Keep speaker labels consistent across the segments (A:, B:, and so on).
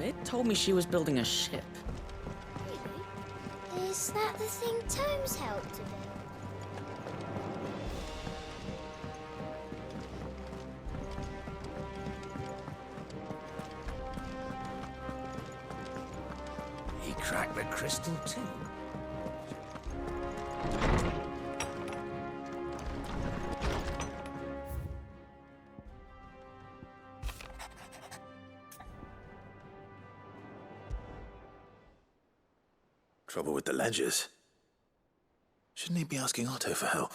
A: It told me she was building a ship.
B: Really? Is that the thing Tomes helped to do?
C: He cracked the crystal too.
D: Trouble with the ledgers. Shouldn't he be asking Otto for help?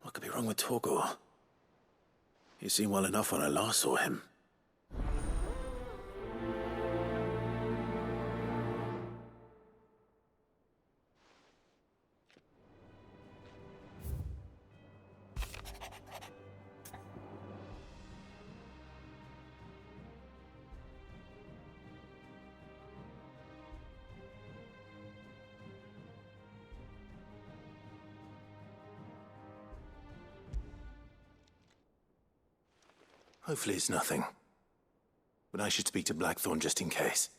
D: What could be wrong with Torgor? He seemed well enough when I last saw him. Hopefully it's nothing. But I should speak to Blackthorn just in case.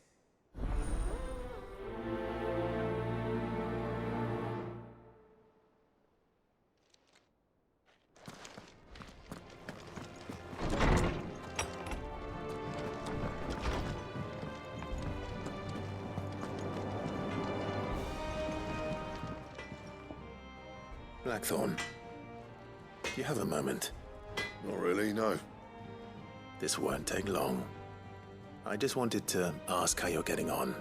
D: Blackthorn, do you have a moment?
E: Not really, no.
D: This won't take long. I just wanted to ask how you're getting on.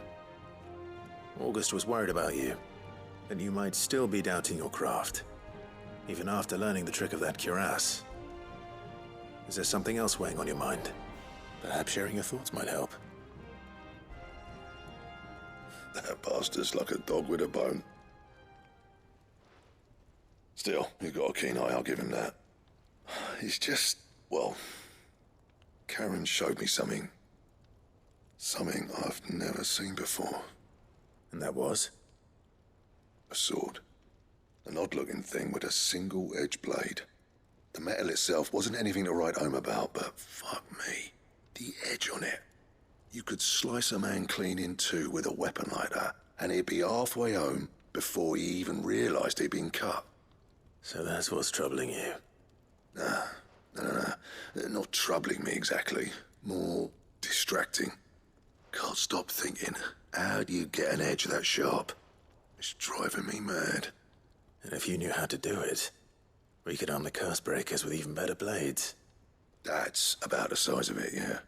D: August was worried about you, that you might still be doubting your craft, even after learning the trick of that cuirass. Is there something else weighing on your mind? Perhaps sharing your thoughts might help.
E: That bastard's like a dog with a bone. Still, he's got a keen eye, I'll give him that. He's just, well, Karen showed me something. Something I've never seen before.
D: And that was?
E: A sword. An odd-looking thing with a single-edged blade. The metal itself wasn't anything to write home about, but fuck me. The edge on it. You could slice a man clean in two with a weapon like that, and he'd be halfway home before he even realised he'd been cut.
D: So that's what's troubling you?
E: No. Not troubling me exactly. More distracting. Can't stop thinking, how do you get an edge that sharp? It's driving me mad.
D: And if you knew how to do it, we could arm the curse breakers with even better blades.
E: That's about the size of it, yeah.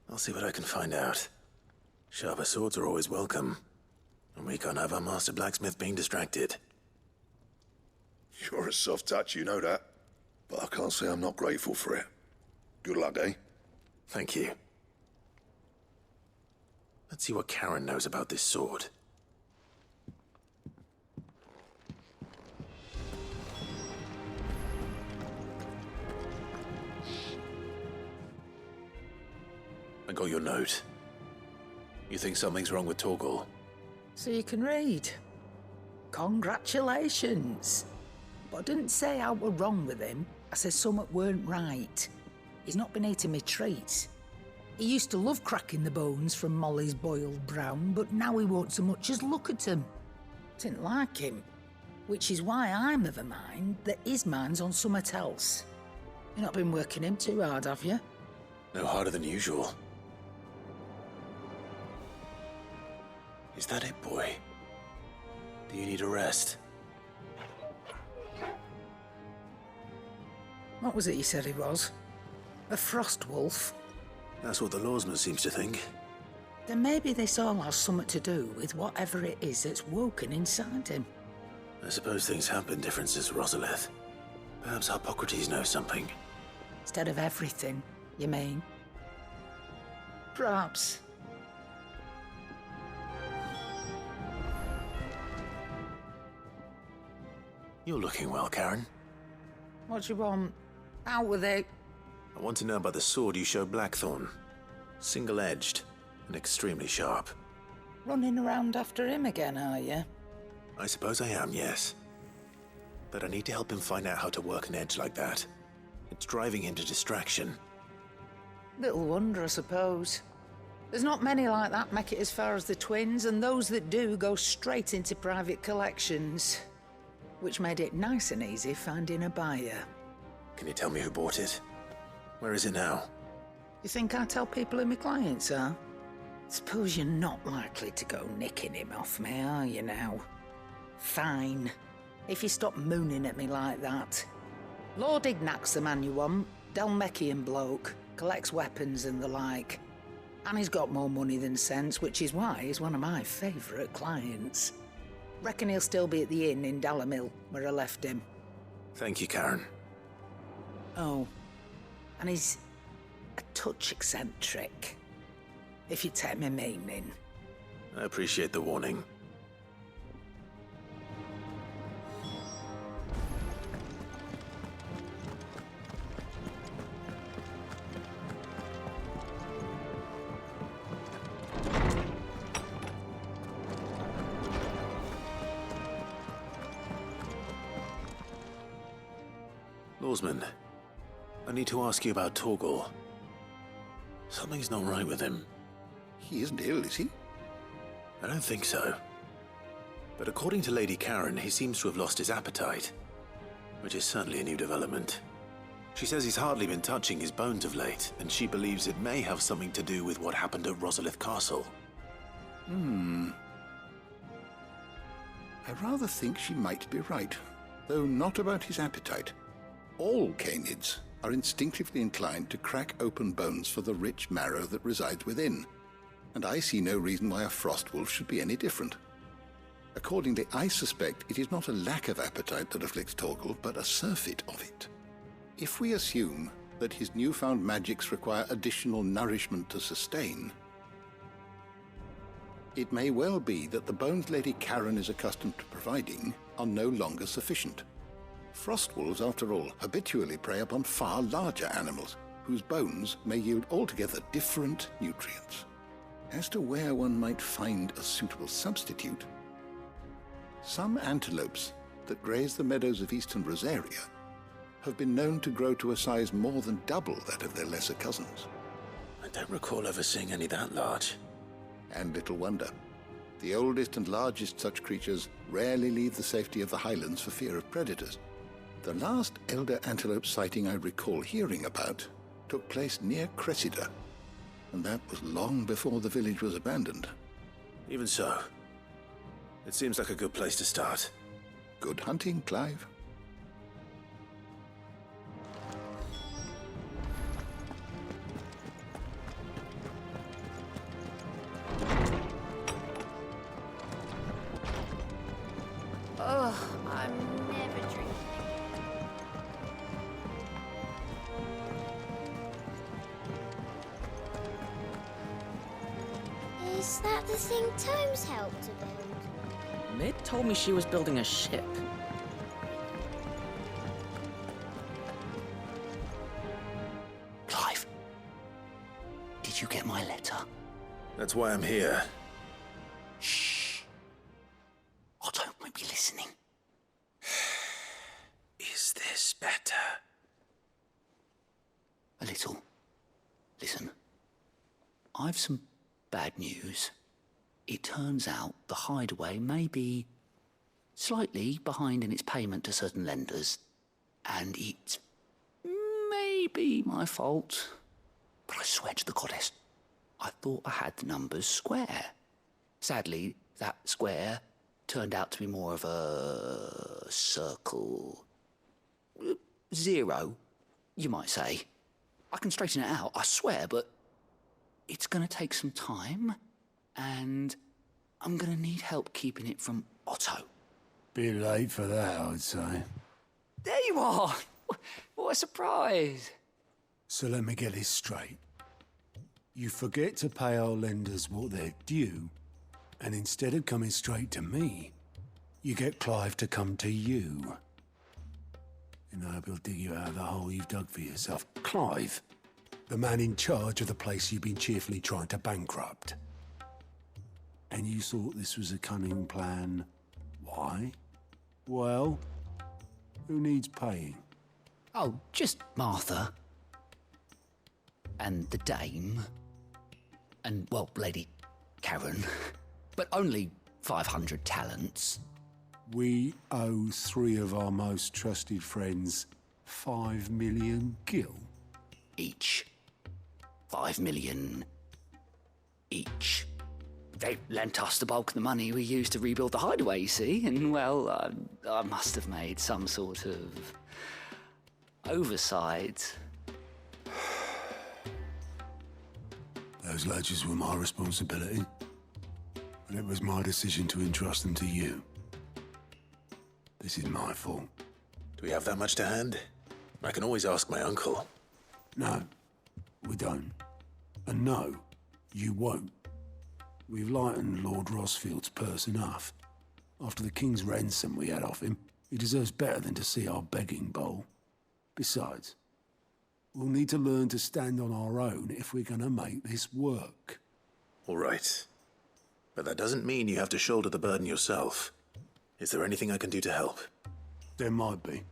D: I'll see what I can find out. Sharper swords are always welcome. And we can't have our master blacksmith being distracted.
E: You're a soft touch, you know that. But I can't say I'm not grateful for it. Good luck, eh?
D: Thank you. Let's see what Karen knows about this sword. I got your note. You think something's wrong with Torgor?
C: So you can read. Congratulations. But I didn't say I were wrong with him. I said something weren't right. He's not been eating me treats. He used to love cracking the bones from Molly's boiled brown, but now he won't so much as look at them. Didn't like him. Which is why I'm of a mind that his mind's on something else. You've not been working him too hard, have you?
D: No harder than usual. Is that it, boy? Do you need a rest?
C: What was it you said he was? A frost wolf?
D: That's what the lawsman seems to think.
C: Then maybe this all has something to do with whatever it is that's woken inside him.
D: I suppose things have been different since Rosalith. Perhaps Hippocrates knows something.
C: Instead of everything, you mean? Perhaps.
D: You're looking well, Karen.
C: What do you want? Out with it.
D: I want to know about the sword you showed Blackthorn. Single-edged and extremely sharp.
C: Running around after him again, are you?
D: I suppose I am, yes. But I need to help him find out how to work an edge like that. It's driving him to distraction.
C: Little wonder, I suppose. There's not many like that make it as far as the twins, and those that do go straight into private collections. Which made it nice and easy finding a buyer.
D: Can you tell me who bought it? Where is it now?
C: You think I tell people who my clients are? Suppose you're not likely to go nicking him off me, are you now? Fine. If you stop mooning at me like that. Lord Ignac's the man you want. Dalmekian bloke. Collects weapons and the like. And he's got more money than sense, which is why he's one of my favourite clients. Reckon he'll still be at the inn in Dalamil, where I left him.
D: Thank you, Karen.
C: Oh, and he's a touch eccentric, if you take my meaning.
D: I appreciate the warning. Lawsman, I need to ask you about Torgal. Something's not right with him.
E: He isn't ill, is he?
D: I don't think so. But according to Lady Karen, he seems to have lost his appetite, which is certainly a new development. She says he's hardly been touching his bones of late, and she believes it may have something to do with what happened at Rosalith Castle.
E: I rather think she might be right, though not about his appetite. All canids are instinctively inclined to crack open bones for the rich marrow that resides within, and I see no reason why a frostwolf should be any different. Accordingly, I suspect it is not a lack of appetite that afflicts Torgal, but a surfeit of it. If we assume that his newfound magics require additional nourishment to sustain, it may well be that the bones Lady Karen is accustomed to providing are no longer sufficient. Frostwolves, after all, habitually prey upon far larger animals, whose bones may yield altogether different nutrients. As to where one might find a suitable substitute, some antelopes that graze the meadows of eastern Rosaria have been known to grow to a size more than double that of their lesser cousins.
D: I don't recall ever seeing any that large.
E: And little wonder. The oldest and largest such creatures rarely leave the safety of the highlands for fear of predators. The last elder antelope sighting I recall hearing about took place near Cressida, and that was long before the village was abandoned.
D: Even so, it seems like a good place to start.
E: Good hunting, Clive.
B: Ugh, I'm never drinking. Is that the thing Tomes helped to build?
A: Mid told me she was building a ship.
F: Clive, did you get my letter?
D: That's why I'm here.
F: Shh. Otto won't be listening.
D: Is this better?
F: A little. Listen, I've some bad news. It turns out the Hideaway may be slightly behind in its payment to certain lenders, and it may be my fault. But I swear to the goddess, I thought I had the numbers square. Sadly, that square turned out to be more of a circle. Zero, you might say. I can straighten it out, I swear, but it's going to take some time, and I'm going to need help keeping it from Otto.
G: Bit late for that, I'd say.
F: There you are! What a surprise!
G: So let me get this straight. You forget to pay our lenders what they're due, and instead of coming straight to me, you get Clive to come to you. in the hope he'll dig you out of the hole you've dug for yourself. Clive, the man in charge of the place you've been cheerfully trying to bankrupt. And you thought this was a cunning plan. Why? Well, who needs paying?
F: Oh, just Martha. And the dame. And, well, Lady Karen. But only 500 talents.
G: We owe 3 of our most trusted friends 5 million gil.
F: Each. 5 million each. They lent us the bulk of the money we used to rebuild the Hideaway, you see, and, well, I must have made some sort of oversight.
G: Those ledgers were my responsibility, and it was my decision to entrust them to you. This is my fault.
D: Do we have that much to hand? I can always ask my uncle.
G: No, we don't. And no, you won't. We've lightened Lord Rosfield's purse enough. After the king's ransom we had off him, he deserves better than to see our begging bowl. Besides, we'll need to learn to stand on our own if we're gonna make this work.
D: All right. But that doesn't mean you have to shoulder the burden yourself. Is there anything I can do to help?
G: There might be.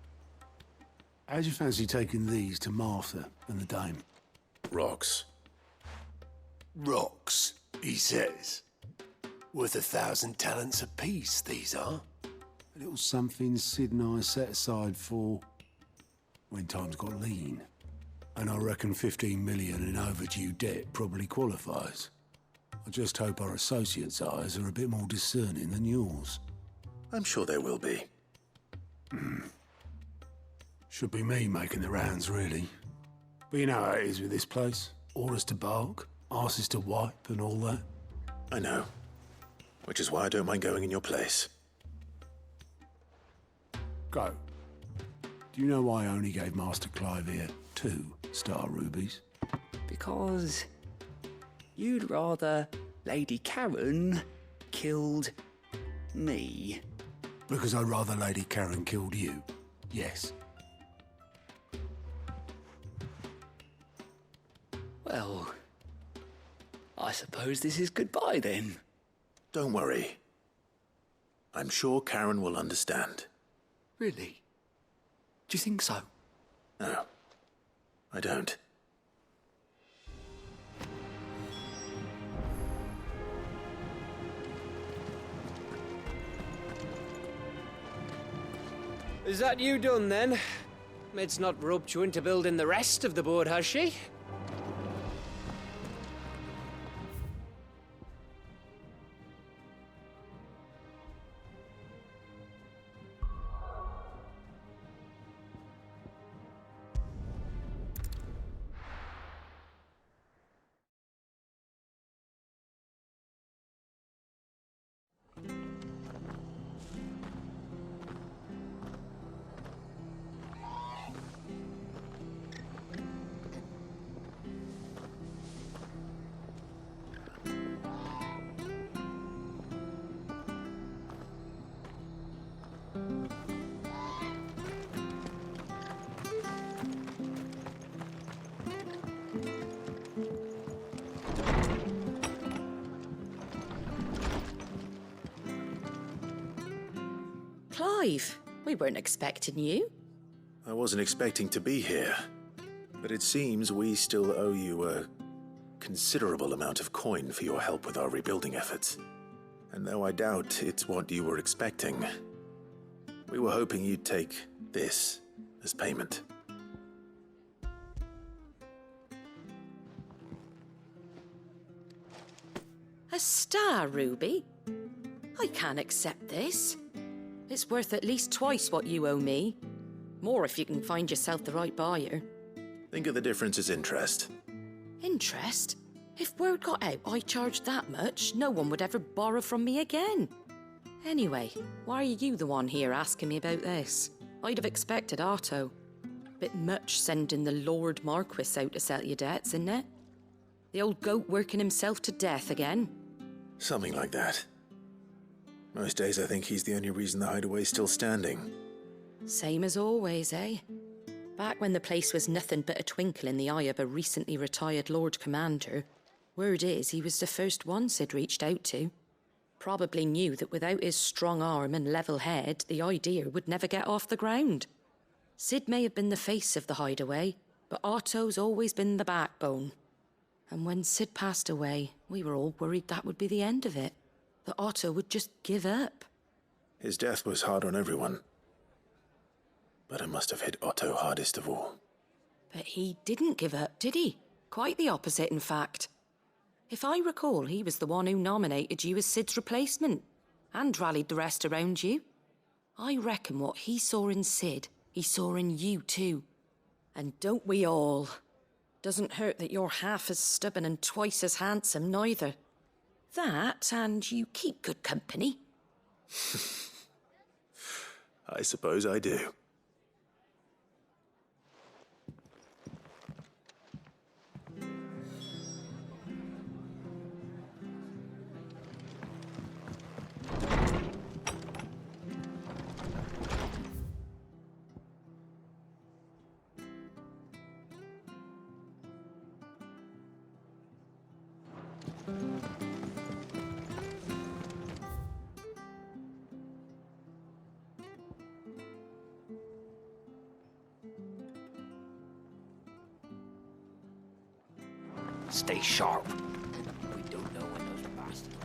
G: How'd you fancy taking these to Martha and the dame?
D: Rocks.
H: Rocks, he says. Worth 1,000 talents apiece, these are.
G: A little something Sid and I set aside for when times got lean. And I reckon 15 million in overdue debt probably qualifies. I just hope our associates' eyes are a bit more discerning than yours.
D: I'm sure there will be.
G: Should be me making the rounds, really. But you know how it is with this place. Orders to bark, arses to wipe, and all that.
D: I know. Which is why I don't mind going in your place.
G: Go. Do you know why I only gave Master Clive here 2 star rubies?
F: Because you'd rather Lady Karen killed me.
G: Because I'd rather Lady Karen killed you. Yes.
F: Well, I suppose this is goodbye then.
D: Don't worry. I'm sure Karen will understand.
F: Really? Do you think so?
D: No, I don't.
I: Is that you done, then? It's not roped you into building the rest of the board, has she?
A: Clive, we weren't expecting you.
D: I wasn't expecting to be here, but it seems we still owe you a considerable amount of coin for your help with our rebuilding efforts. And though I doubt it's what you were expecting, we were hoping you'd take this as payment.
A: A star ruby? I can't accept this. It's worth at least twice what you owe me. More if you can find yourself the right buyer.
D: Think of the difference as interest.
A: Interest? If word got out I charged that much, no one would ever borrow from me again. Anyway, why are you the one here asking me about this? I'd have expected Otto. Bit much sending the Lord Marquis out to settle your debts, isn't it? The old goat working himself to death again.
D: Something like that. Most days I think he's the only reason the Hideaway's still standing.
A: Same as always, eh? Back when the place was nothing but a twinkle in the eye of a recently retired Lord Commander, word is he was the first one Sid reached out to. Probably knew that without his strong arm and level head, the idea would never get off the ground. Sid may have been the face of the Hideaway, but Otto's always been the backbone. And when Sid passed away, we were all worried that would be the end of it. That Otto would just give up.
D: His death was hard on everyone. But it must have hit Otto hardest of all.
A: But he didn't give up, did he? Quite the opposite, in fact. If I recall, he was the one who nominated you as Sid's replacement, and rallied the rest around you. I reckon what he saw in Sid, he saw in you too. And don't we all? Doesn't hurt that you're half as stubborn and twice as handsome, neither. That, and you keep good company.
D: I suppose I do.
F: Stay sharp. We don't know when those bastards...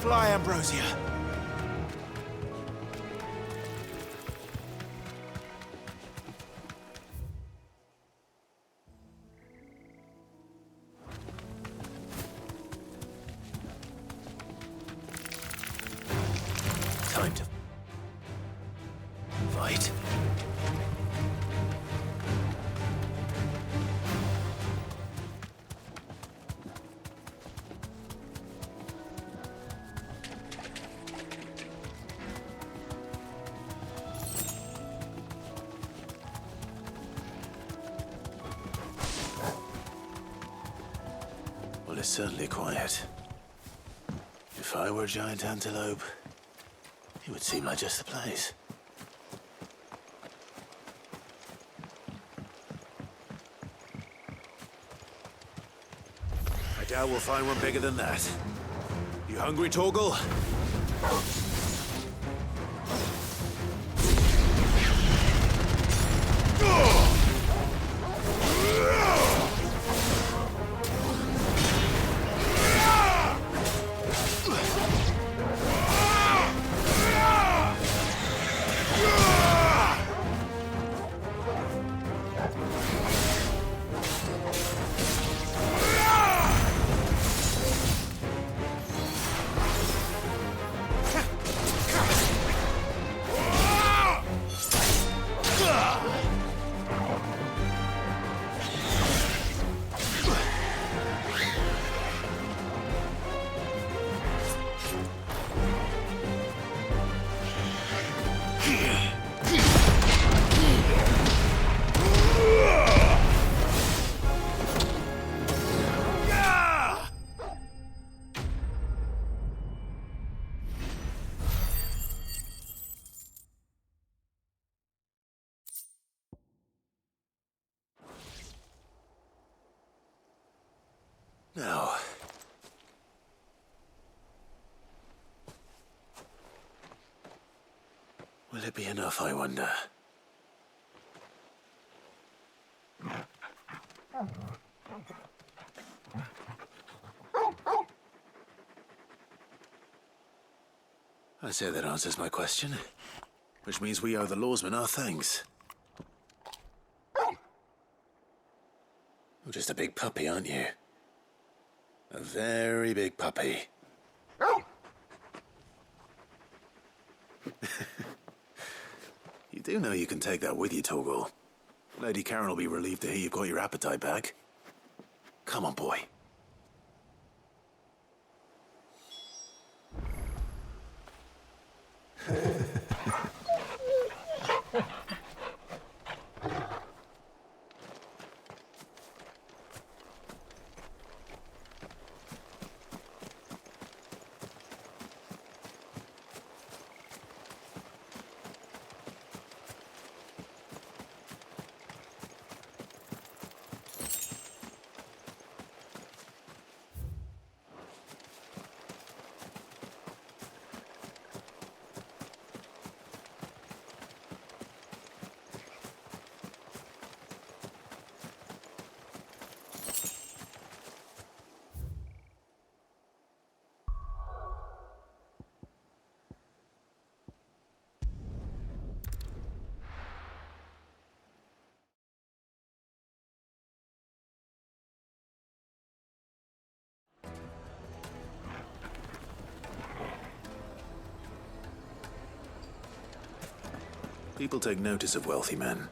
H: Fly, Ambrosia.
D: Time to fight. Well, it's certainly quiet. If I were a giant antelope, it would seem like just the place. I doubt we'll find one bigger than that. You hungry, Torgal? Now, will it be enough, I wonder? I say that answers my question, which means we owe the lawsmen our thanks. just a big puppy, aren't you? A very big puppy. You do know you can take that with you, Torgal. Lady Karen will be relieved to hear you've got your appetite back. Come on, boy. People take notice of wealthy men.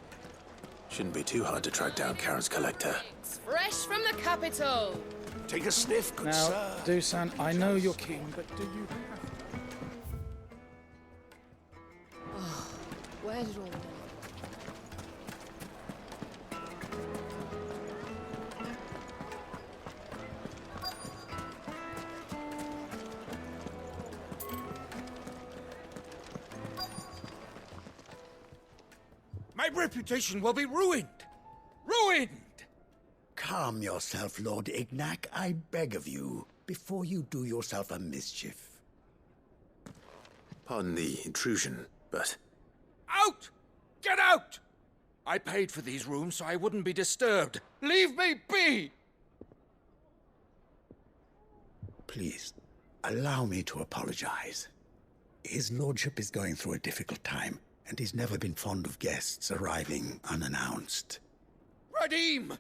D: Shouldn't be too hard to track down Karen's collector.
J: It's fresh from the capital.
H: Take a sniff, good
K: Now,
H: sir.
K: Dusan, I know you're king, but do you have...
J: Where did all that?
L: My reputation will be ruined! Ruined!
M: Calm yourself, Lord Ignac, I beg of you, before you do yourself a mischief.
D: Pardon the intrusion, but...
L: Out! Get out! I paid for these rooms so I wouldn't be disturbed. Leave me be!
M: Please, allow me to apologize. His lordship is going through a difficult time, and he's never been fond of guests arriving unannounced.
L: Radim!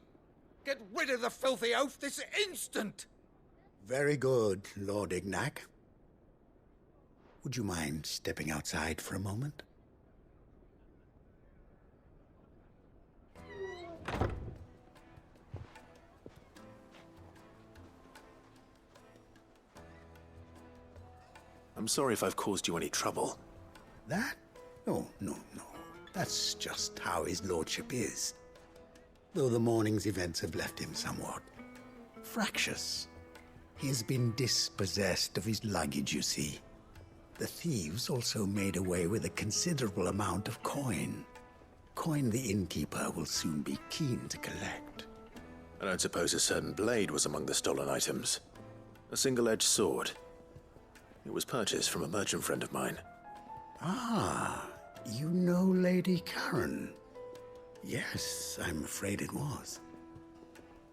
L: Get rid of the filthy oaf this instant!
M: Very good, Lord Ignac. Would you mind stepping outside for a moment?
D: I'm sorry if I've caused you any trouble.
M: That? Oh, no. That's just how his lordship is. Though the morning's events have left him somewhat fractious. He has been dispossessed of his luggage, you see. The thieves also made away with a considerable amount of coin. Coin the innkeeper will soon be keen to collect.
D: I don't suppose a certain blade was among the stolen items. A single-edged sword. It was purchased from a merchant friend of mine.
M: Ah, you know Lady Karen? Yes, I'm afraid it was.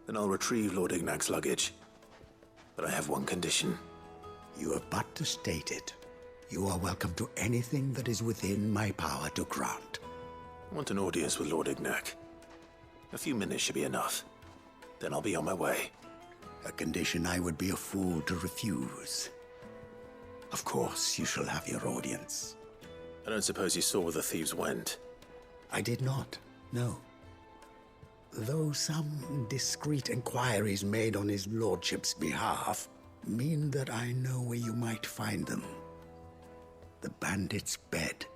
D: Then I'll retrieve Lord Ignac's luggage. But I have one condition.
M: You have but to state it. You are welcome to anything that is within my power to grant.
D: I want an audience with Lord Ignac. A few minutes should be enough. Then I'll be on my way.
M: A condition I would be a fool to refuse. Of course, you shall have your audience.
D: I don't suppose you saw where the thieves went.
M: I did not, no. Though some discreet inquiries made on his lordship's behalf mean that I know where you might find them. The bandit's bed.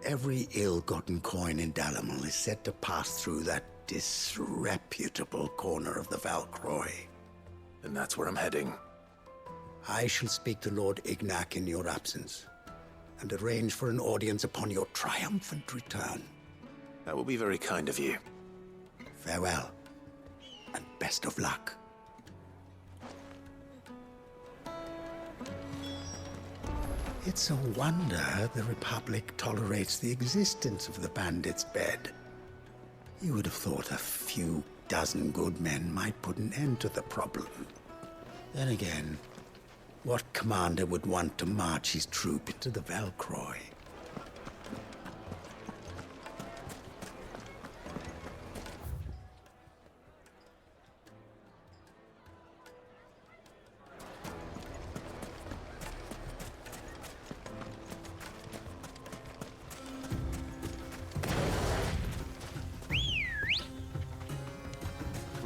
M: Every ill-gotten coin in Dalamel is said to pass through that disreputable corner of the Valcroy.
D: And that's where I'm heading.
M: I shall speak to Lord Ignac in your absence, and arrange for an audience upon your triumphant return.
D: That will be very kind of you.
M: Farewell, and best of luck. It's a wonder the Republic tolerates the existence of the bandit's bed. You would have thought a few dozen good men might put an end to the problem. Then again, what commander would want to march his troop into the Valcroy?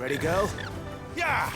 L: Ready, girl? Yeah!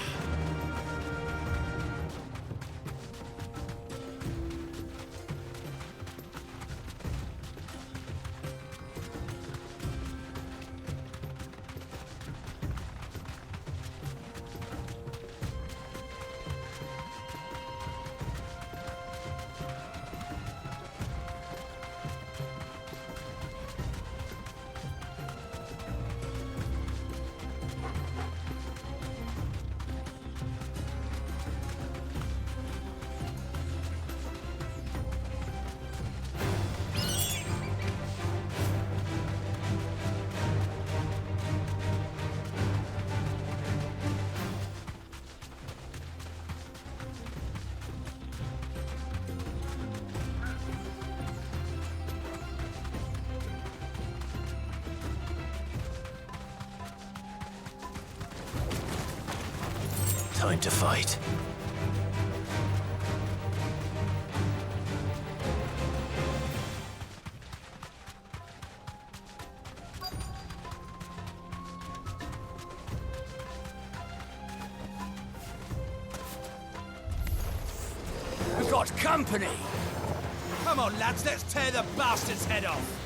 D: Time to fight.
L: We've got company! Come on, lads, let's tear the bastard's head off!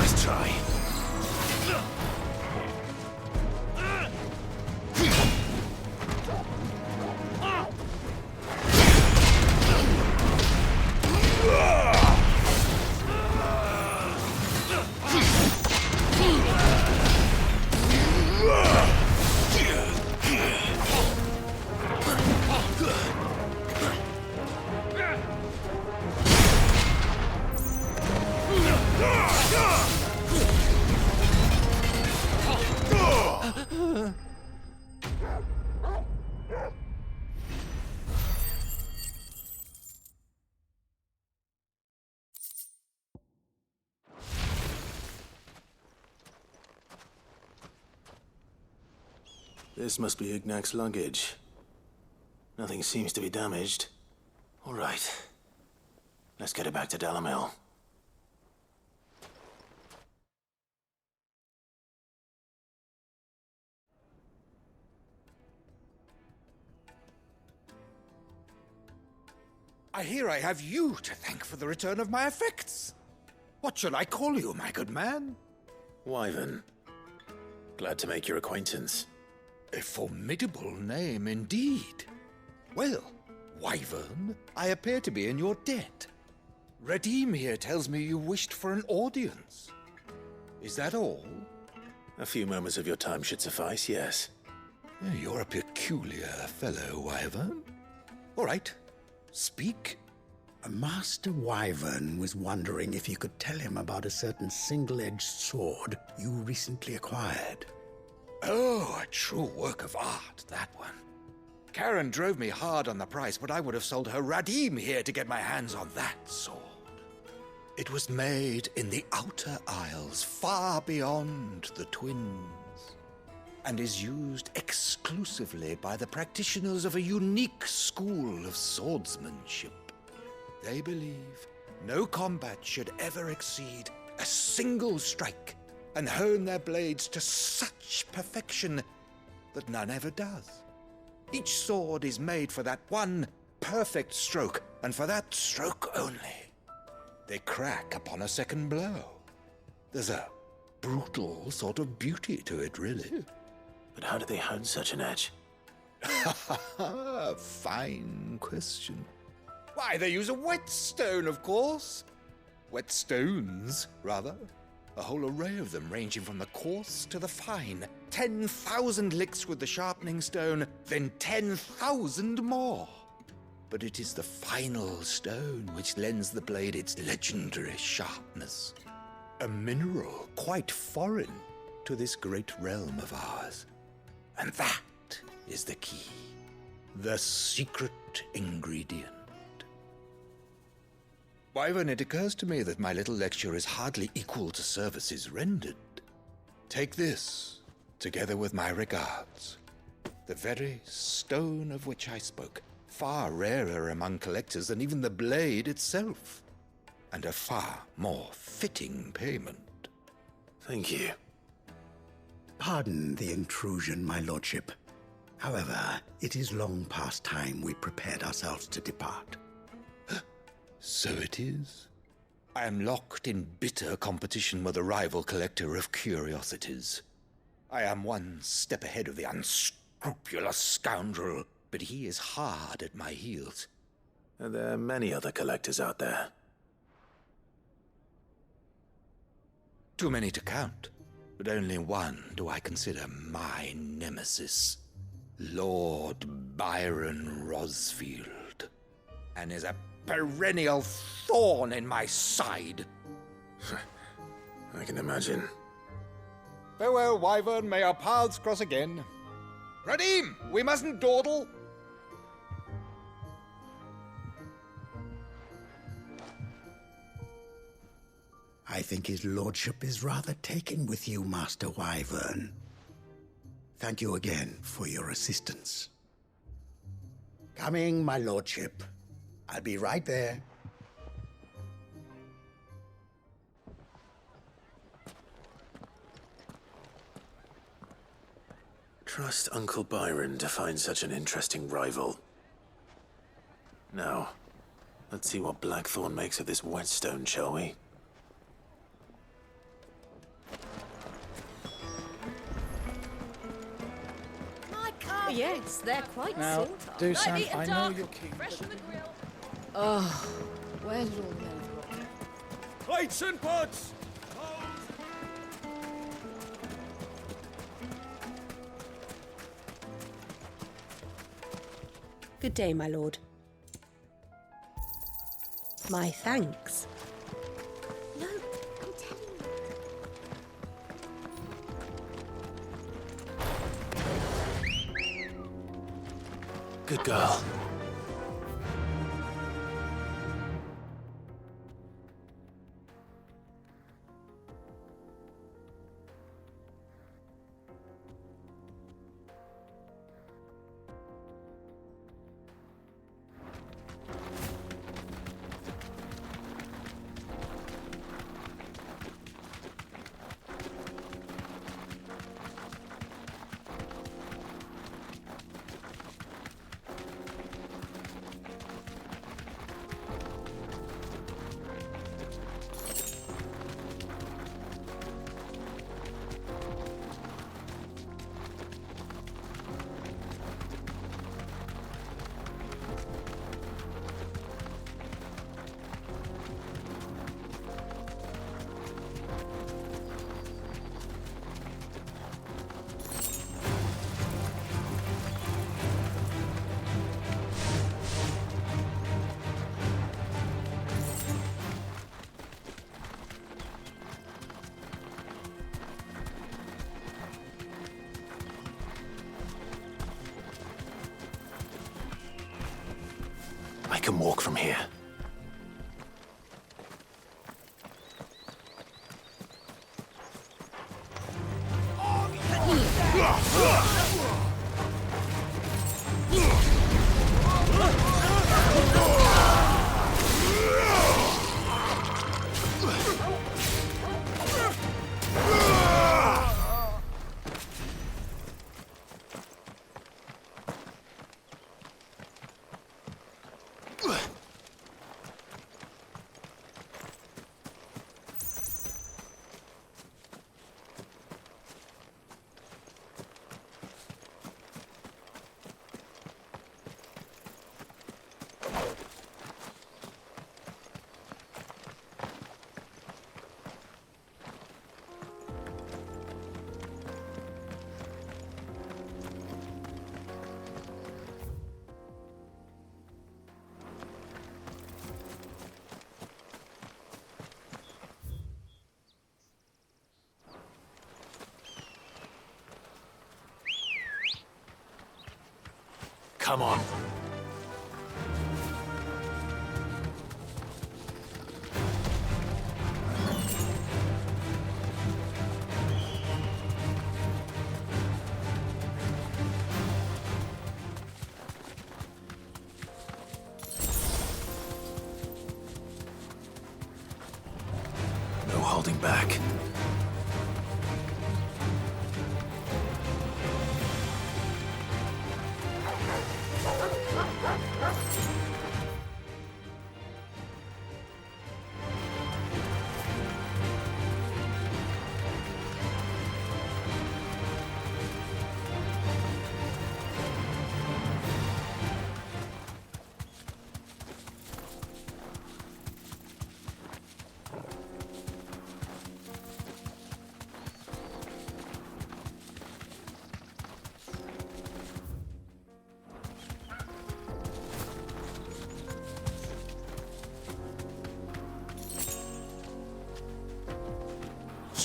D: Nice try. This must be Ignac's luggage. Nothing seems to be damaged. All right. Let's get it back to Dalamil.
L: I hear I have you to thank for the return of my effects. What shall I call you, my good man?
D: Wyvern. Glad to make your acquaintance.
L: A formidable name indeed. Well, Wyvern, I appear to be in your debt. Redeem here tells me you wished for an audience. Is that all?
D: A few moments of your time should suffice, yes.
L: You're a peculiar fellow, Wyvern. All right, speak.
M: Master Wyvern was wondering if you could tell him about a certain single-edged sword you recently acquired.
L: Oh, a true work of art, that one. Karen drove me hard on the price, but I would have sold her Radim here to get my hands on that sword. It was made in the Outer Isles, far beyond the Twins, and is used exclusively by the practitioners of a unique school of swordsmanship. They believe no combat should ever exceed a single strike, and hone their blades to such perfection that none ever does. Each sword is made for that one perfect stroke, and for that stroke only. They crack upon a second blow. There's a brutal sort of beauty to it, really.
D: But how do they hone such an edge?
L: Fine question. Why, they use a whetstone, of course. Whetstones, rather. A whole array of them, ranging from the coarse to the fine. 10,000 licks with the sharpening stone, then 10,000 more. But it is the final stone which lends the blade its legendary sharpness. A mineral quite foreign to this great realm of ours. And that is the key. The secret ingredient. Wyvern, it occurs to me that my little lecture is hardly equal to services rendered. Take this, together with my regards. The very stone of which I spoke, far rarer among collectors than even the blade itself, and a far more fitting payment.
D: Thank you.
M: Pardon the intrusion, my lordship. However, it is long past time we prepared ourselves to depart.
L: So it is. I am locked in bitter competition with a rival collector of curiosities. I am one step ahead of the unscrupulous scoundrel, but he is hard at my heels.
D: Are there many other collectors out there?
L: Too many to count, but only one do I consider my nemesis. Lord Byron Rosfield, and is a perennial thorn in my side.
D: I can imagine.
L: Farewell, Wyvern. May our paths cross again. Radim, we mustn't dawdle.
M: I think his lordship is rather taken with you, Master Wyvern. Thank you again for your assistance. Coming, my lordship. I'll be right there.
D: Trust Uncle Byron to find such an interesting rival. Now, let's see what Blackthorn makes of this whetstone, shall we?
J: Yes, they're quite
K: Now,
J: simple.
K: Dusan, I know you're keen.
J: Fresh from the grill. Oh, where's all those?
L: Plates and pots!
N: Good day, my lord. My thanks.
B: No, I'm telling you.
D: Good girl. can walk from here. Come on. No holding back.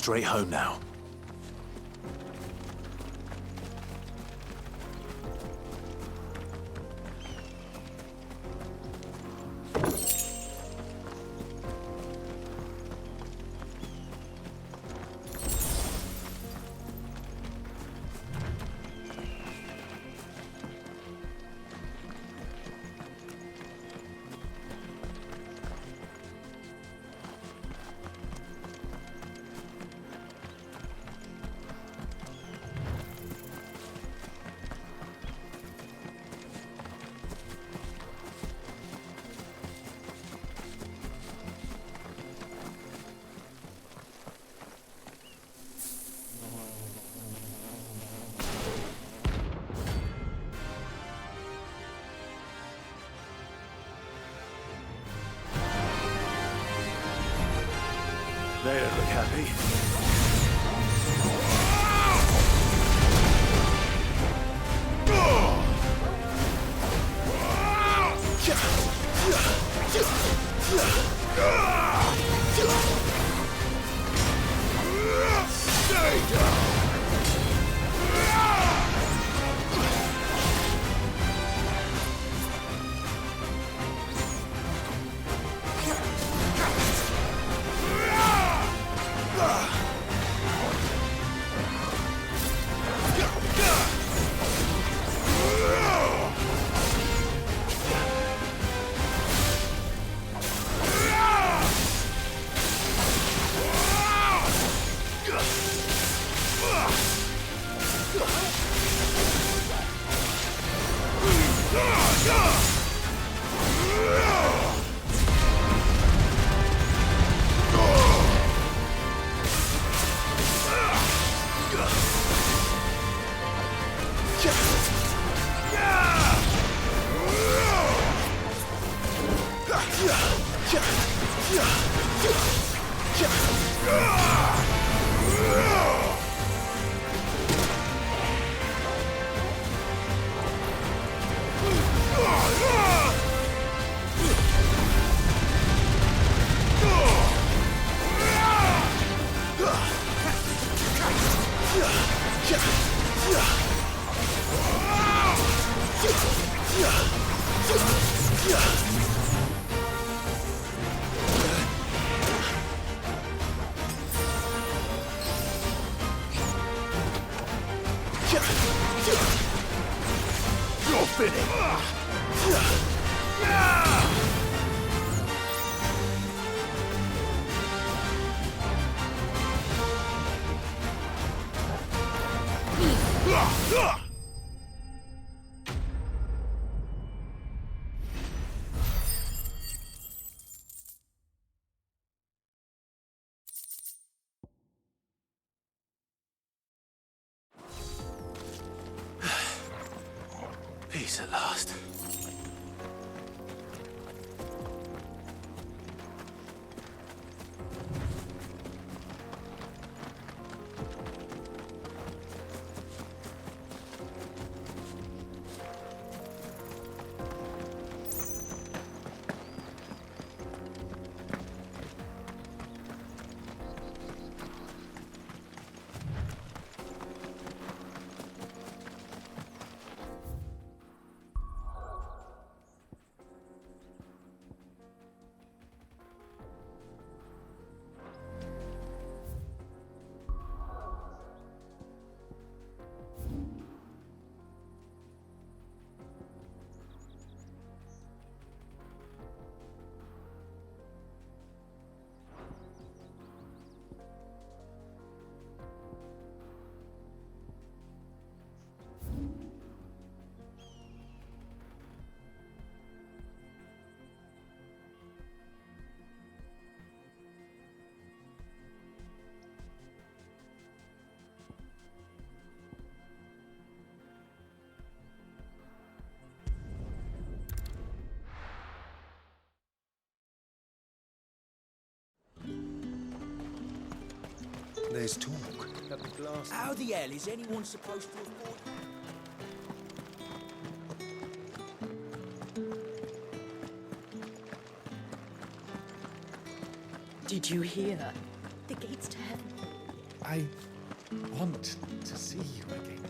D: Straight home now. They don't look happy.
E: Yeah.
L: There's talk that the glass...
O: How the hell is anyone supposed to afford...
A: Did you hear?
N: The gates to heaven.
L: I want to see you again.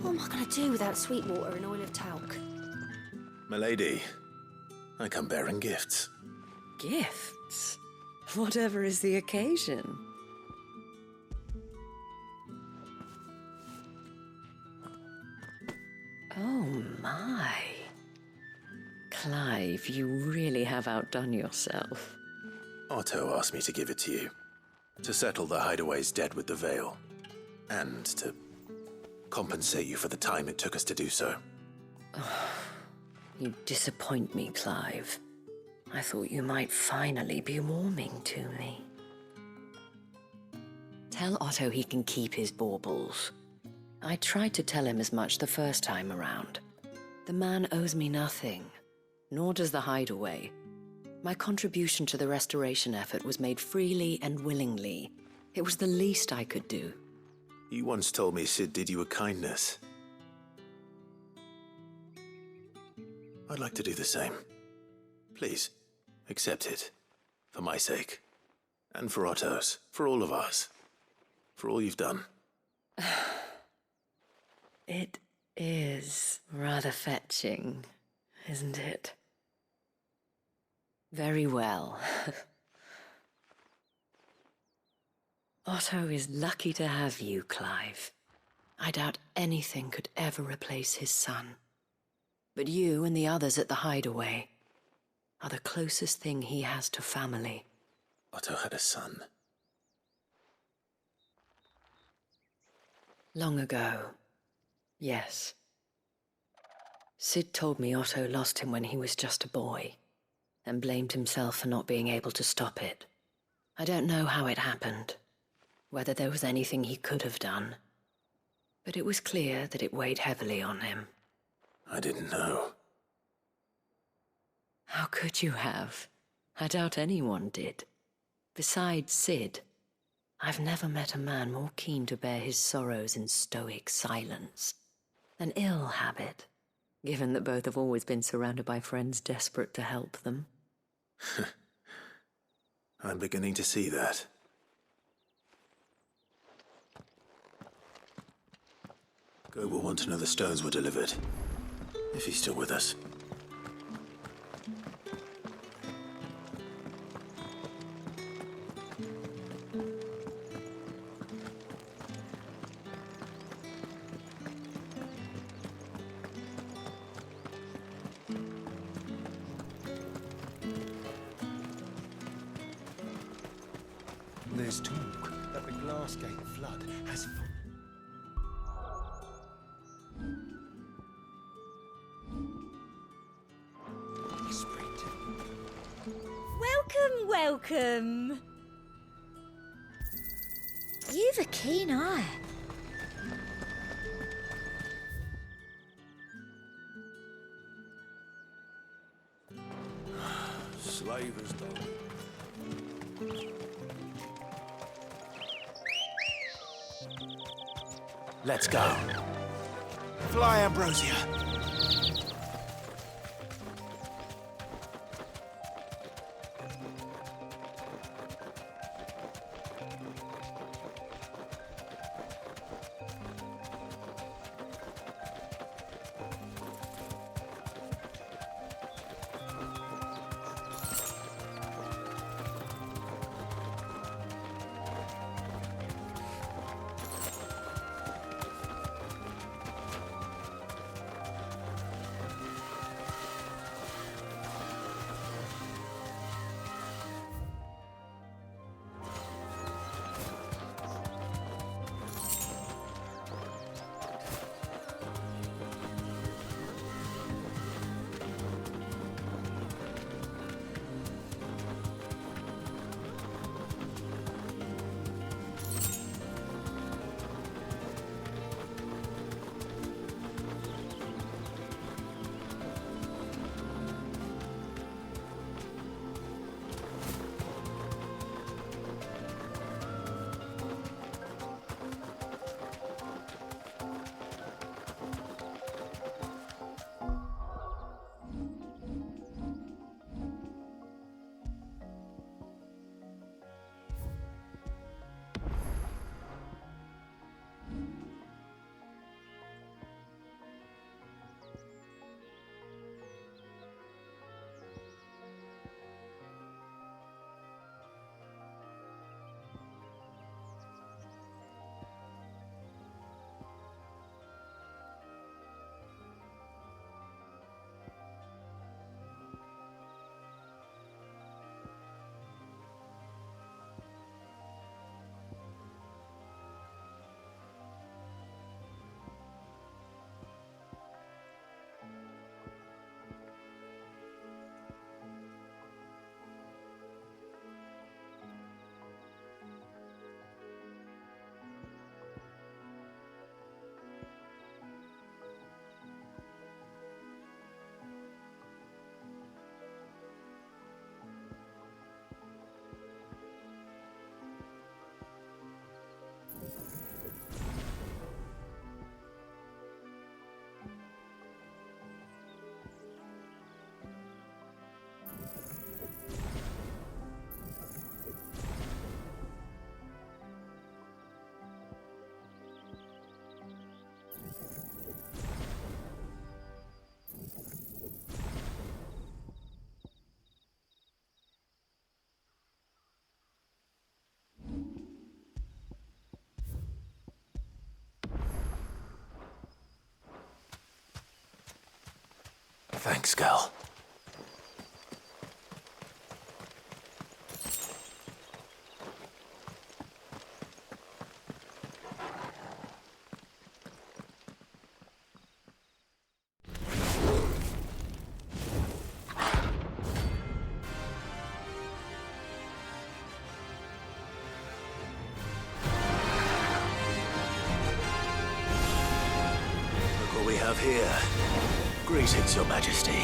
N: What am I going to do without sweet water and oil of talc?
D: Milady, I come bearing gifts.
A: Gifts? Whatever is the occasion. Oh my. Clive, you really have outdone yourself.
D: Otto asked me to give it to you. To settle the Hideaway's debt with the Veil. And to compensate you for the time it took us to do so.
A: You disappoint me, Clive. I thought you might finally be warming to me. Tell Otto he can keep his baubles. I tried to tell him as much the first time around. The man owes me nothing, nor does the Hideaway. My contribution to the restoration effort was made freely and willingly. It was the least I could do.
D: You once told me Sid did you a kindness. I'd like to do the same. Please, accept it. For my sake. And for Otto's. For all of us. For all you've done.
A: It is rather fetching, isn't it? Very well. Otto is lucky to have you, Clive. I doubt anything could ever replace his son. But you and the others at the Hideaway are the closest thing he has to family.
D: Otto had a son.
A: Long ago, yes. Sid told me Otto lost him when he was just a boy, and blamed himself for not being able to stop it. I don't know how it happened, whether there was anything he could have done, but it was clear that it weighed heavily on him.
D: I didn't know.
A: How could you have? I doubt anyone did. Besides Sid, I've never met a man more keen to bear his sorrows in stoic silence. An ill habit, given that both have always been surrounded by friends desperate to help them.
D: I'm beginning to see that. Go will want to know the stones were delivered. If he's still with us.
L: There's talk that the Glassgate flood has...
B: Welcome, welcome. You've a keen eye.
H: Slavers, though.
O: Let's go. Fly, Ambrosia. Thanks, girl. Look what we have here. Greetings, Your Majesty.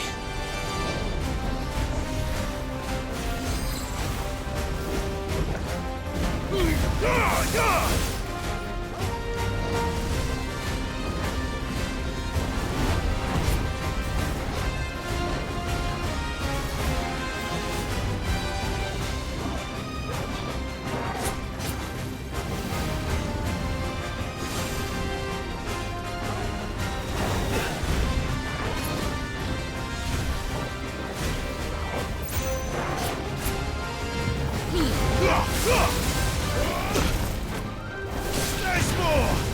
P: There's more!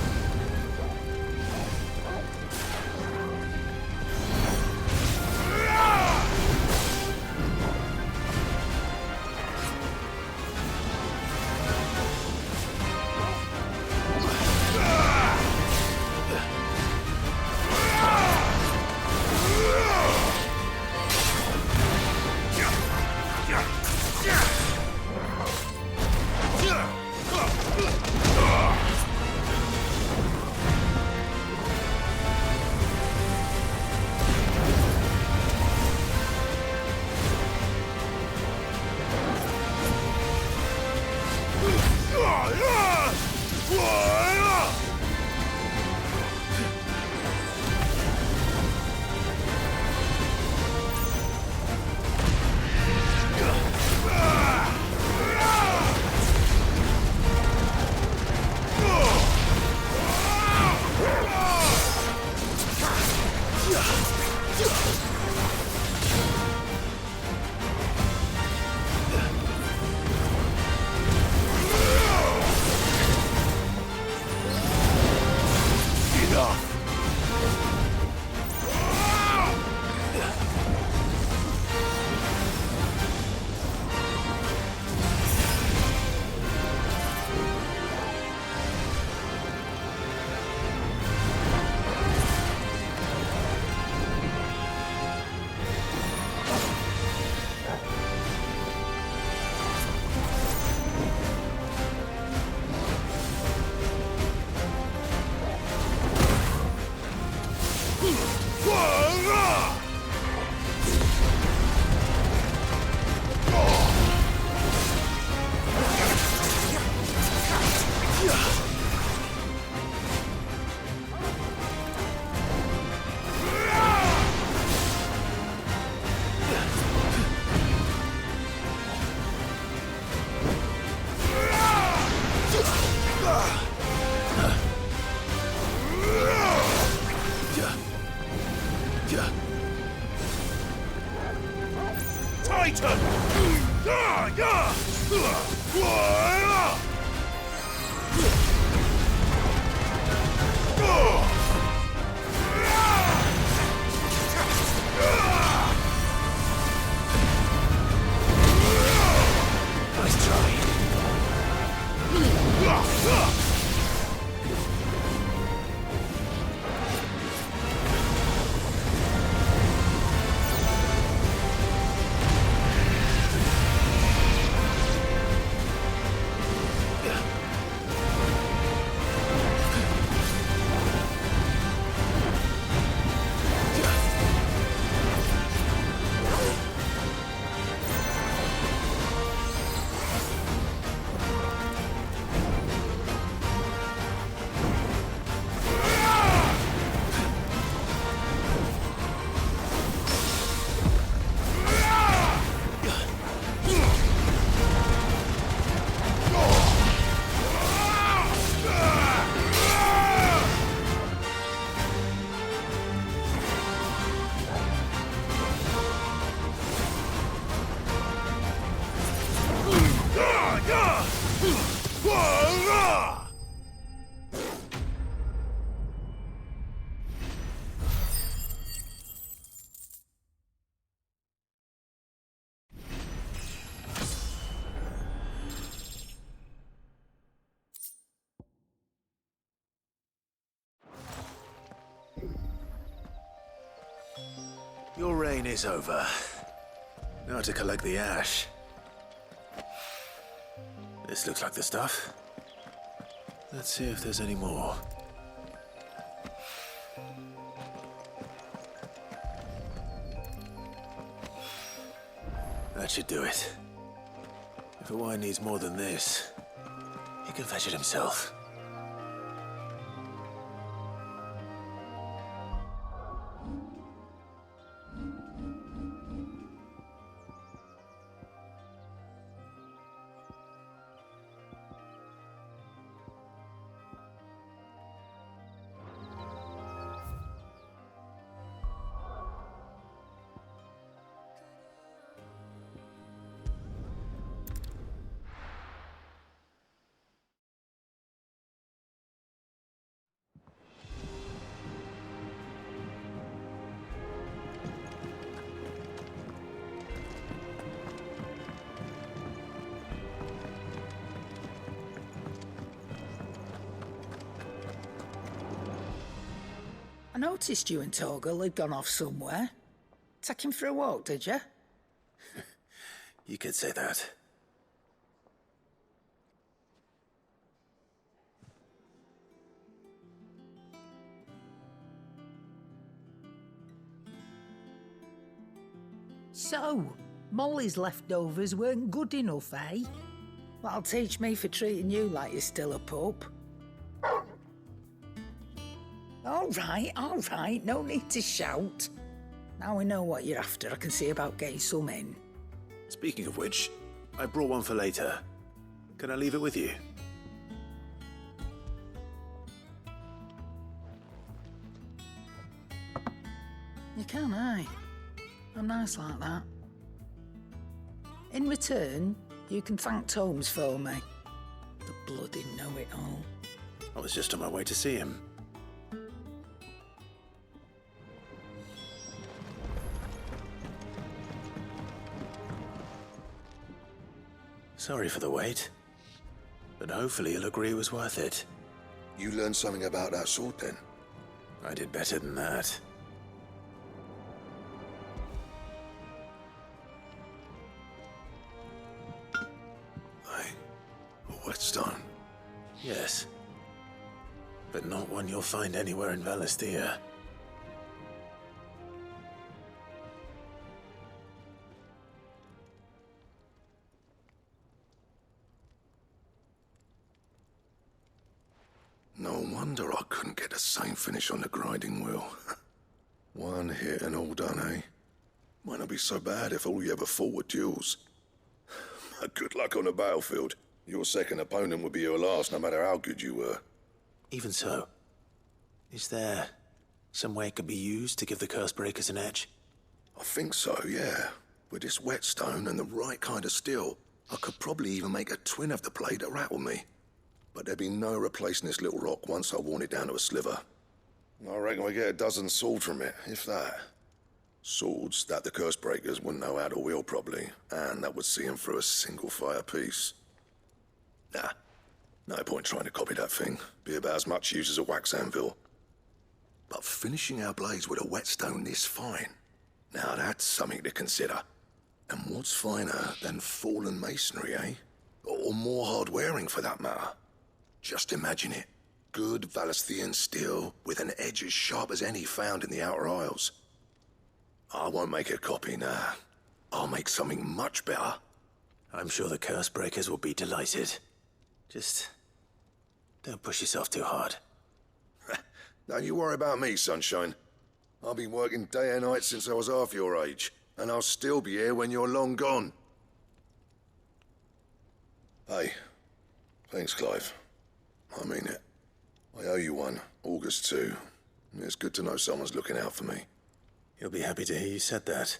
D: Your reign is over. Now to collect the ash. This looks like the stuff. Let's see if there's any more. That should do it. If a wine needs more than this, he can fetch it himself.
C: I noticed you and Torgal had gone off somewhere. Take him for a walk, did you?
D: You could say that.
C: So, Molly's leftovers weren't good enough, eh? That'll teach me for treating you like you're still a pup. All right, no need to shout. Now we know what you're after, I can see about getting some in.
D: Speaking of which, I brought one for later. Can I leave it with you?
C: You can, aye. I'm nice like that. In return, you can thank Tomes for me. The bloody know-it-all.
D: I was just on my way to see him. Sorry for the wait, but hopefully you'll agree it was worth it.
E: You learned something about that sword then?
D: I did better than that.
E: A whetstone?
D: Yes. But not one you'll find anywhere in Valisthea.
E: No wonder I couldn't get the same finish on the grinding wheel. One hit and all done, eh? Might not be so bad if all you ever fought were duels. But good luck on the battlefield. Your second opponent would be your last, no matter how good you were.
D: Even so, is there some way it could be used to give the Cursebreakers an edge?
E: I think so, yeah. With this whetstone and the right kind of steel, I could probably even make a twin of the blade that rattled me. But there'd be no replacing this little rock once I worn it down to a sliver. I reckon we get a dozen swords from it, if that. Swords that the Cursebreakers wouldn't know how to wield properly, and that would see them through a single fire piece. Nah, no point trying to copy that thing. Be about as much use as a wax anvil. But finishing our blades with a whetstone this fine, now that's something to consider. And what's finer than fallen masonry, eh? Or more hard-wearing, for that matter. Just imagine it. Good Valisthean steel with an edge as sharp as any found in the Outer Isles. I won't make a copy, nah. I'll make something much better.
D: I'm sure the Cursebreakers will be delighted. Just don't push yourself too hard.
E: Don't you worry about me, sunshine. I've been working day and night since I was half your age, and I'll still be here when you're long gone. Hey, thanks, Clive. I mean it. I owe you one, August too. It's good to know someone's looking out for me.
D: He'll be happy to hear you said that.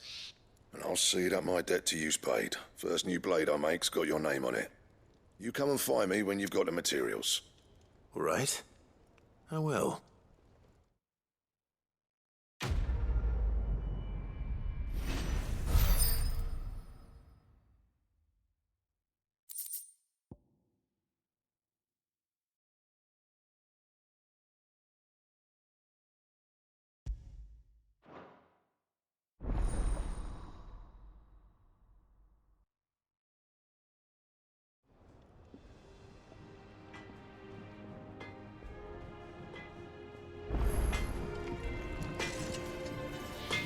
E: And I'll see that my debt to you's paid. First new blade I make's got your name on it. You come and find me when you've got the materials.
D: All right. I will.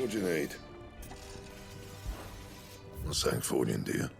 E: What do you need? Not saying Fordian, do you?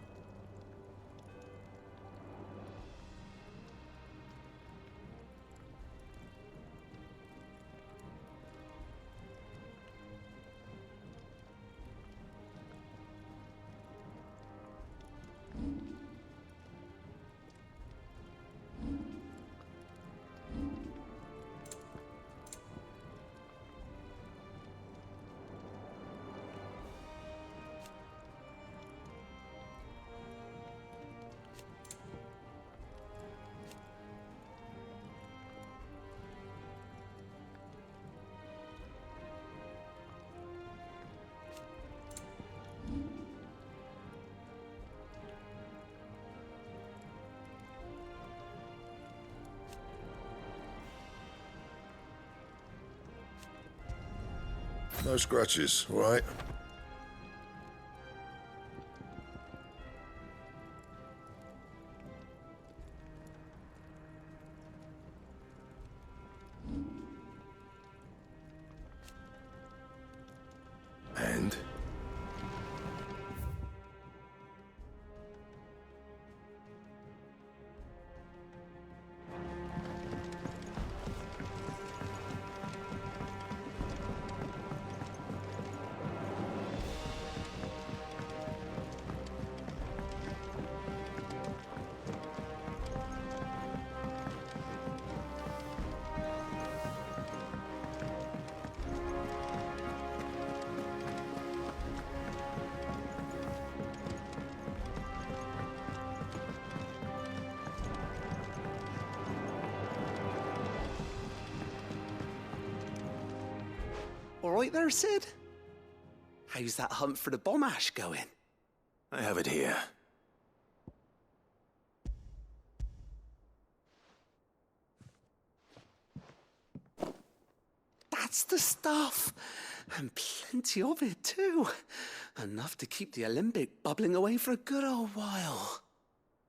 E: No scratches, all right? And?
P: All right there, Sid? How's that hunt for the bomb ash going?
D: I have it here.
P: That's the stuff. And plenty of it, too. Enough to keep the Alembic bubbling away for a good old while.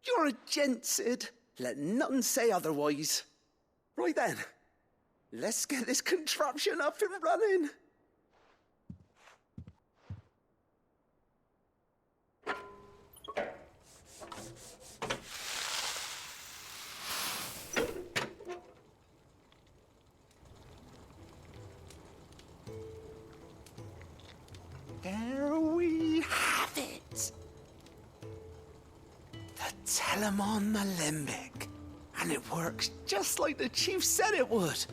P: You're a gent, Sid. Let nothing say otherwise. Right then, let's get this contraption up and running. There we have it. The Telemon Alembic. And it works just like the chief said it would.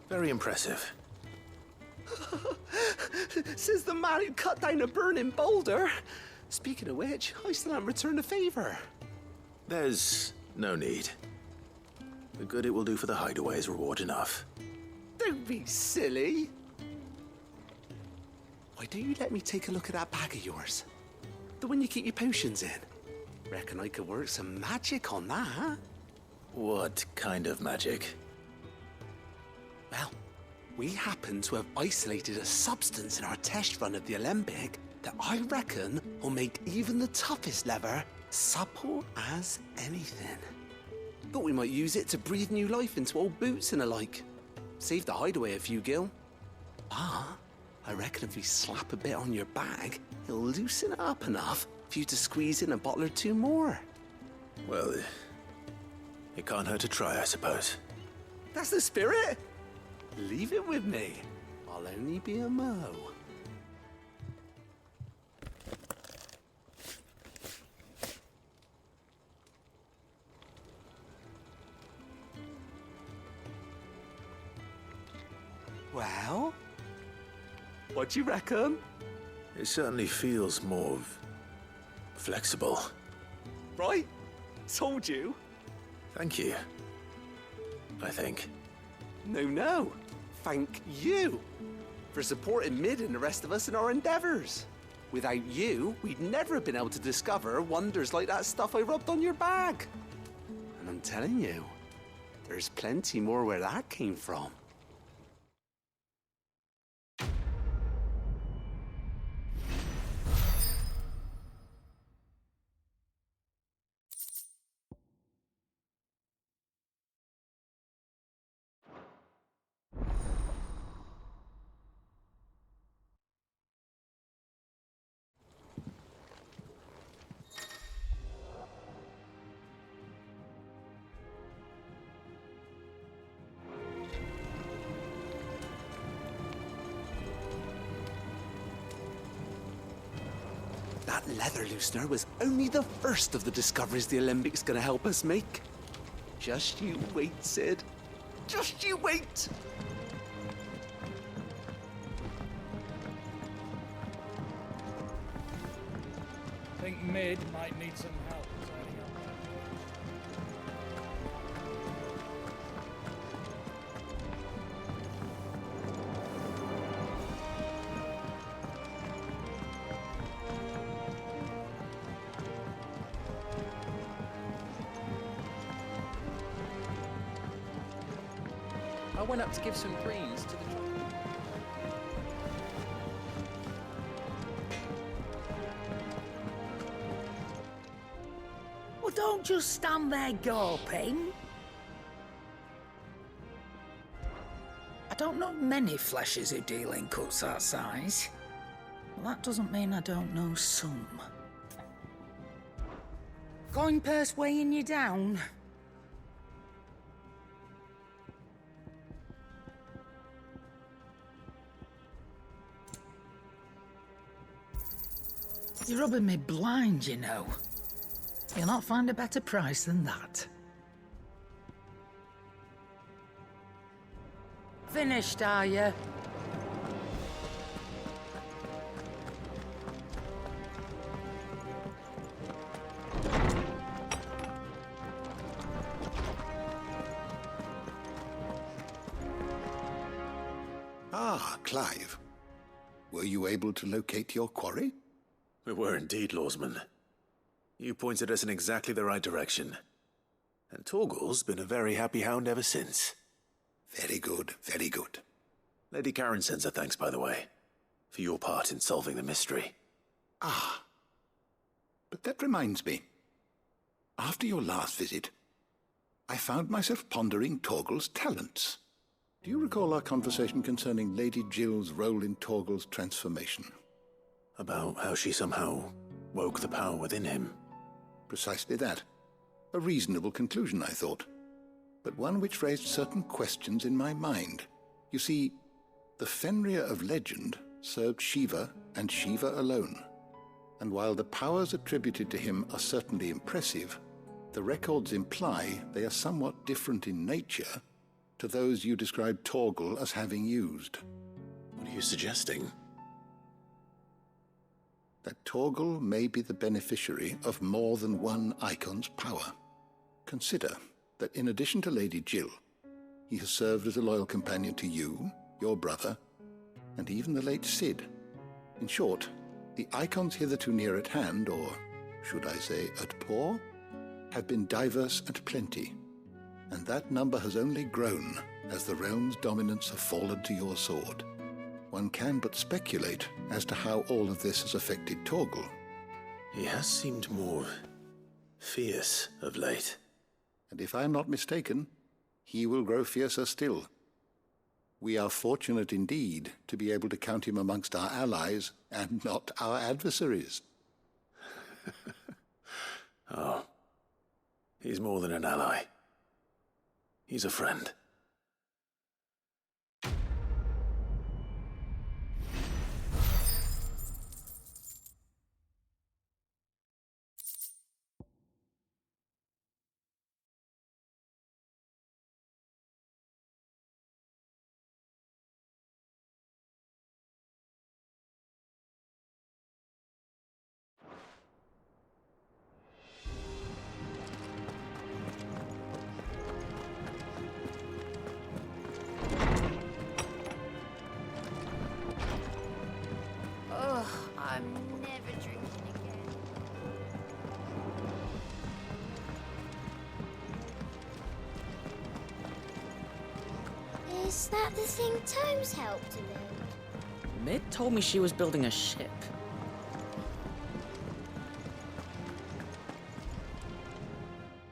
D: Very impressive.
P: Says the man who cut down a burning boulder. Speaking of which, I still haven't returned the favor.
D: There's no need. The good it will do for the Hideaway is reward enough.
P: Don't be silly. Why don't you let me take a look at that bag of yours? The one you keep your potions in. Reckon I could work some magic on that, huh?
D: What kind of magic?
P: Well, we happen to have isolated a substance in our test run of the Alembic that I reckon will make even the toughest lever supple as anything. Thought we might use it to breathe new life into old boots and the like. Save the Hideaway a few gil. Ah, I reckon if we slap a bit on your bag, it'll loosen it up enough for you to squeeze in a bottle or two more.
D: Well, it can't hurt to try, I suppose.
P: That's the spirit. Leave it with me. I'll only be a mo. Well, what do you reckon?
D: It certainly feels more flexible.
P: Right? Told you.
D: Thank you. I think.
P: No. Thank you for supporting Mid and the rest of us in our endeavors. Without you, we'd never have been able to discover wonders like that stuff I rubbed on your bag. And I'm telling you, there's plenty more where that came from. That leather loosener was only the first of the discoveries the Alembric's gonna help us make. Just you wait, Sid. Just you wait!
K: I think Mid might need some help tidying up.
Q: I went up to give some greens to the...
C: Well, don't just stand there gawping. I don't know many fleshes who deal in cuts that size. Well, that doesn't mean I don't know some. Coin purse weighing you down? You're rubbing me blind, you know. You'll not find a better price than that. Finished, are you?
E: Ah, Clive. Were you able to locate your quarry?
D: We were indeed, Lawsman. You pointed us in exactly the right direction. And Torgal's been a very happy hound ever since.
E: Very good, very good.
D: Lady Karen sends her thanks, by the way, for your part in solving the mystery.
E: Ah. But that reminds me. After your last visit, I found myself pondering Torgal's talents. Do you recall our conversation concerning Lady Jill's role in Torgal's transformation?
D: About how she somehow woke the power within him.
E: Precisely that. A reasonable conclusion, I thought. But one which raised certain questions in my mind. You see, the Fenrir of legend served Shiva and Shiva alone. And while the powers attributed to him are certainly impressive, the records imply they are somewhat different in nature to those you described Torgal as having used.
D: What are you suggesting?
E: That Torgal may be the beneficiary of more than one icon's power. Consider that in addition to Lady Jill, he has served as a loyal companion to you, your brother, and even the late Cid. In short, the icons hitherto near at hand, or should I say at paw, have been diverse and plenty, and that number has only grown as the realm's dominance have fallen to your sword. One can but speculate as to how all of this has affected Torgal.
D: He has seemed more fierce of late.
E: And if I am not mistaken, he will grow fiercer still. We are fortunate indeed to be able to count him amongst our allies and not our adversaries.
D: Oh, he's more than an ally. He's a friend.
B: I'm never drinking again. Is that the thing Tomes helped to build?
A: Mid told me she was building a ship.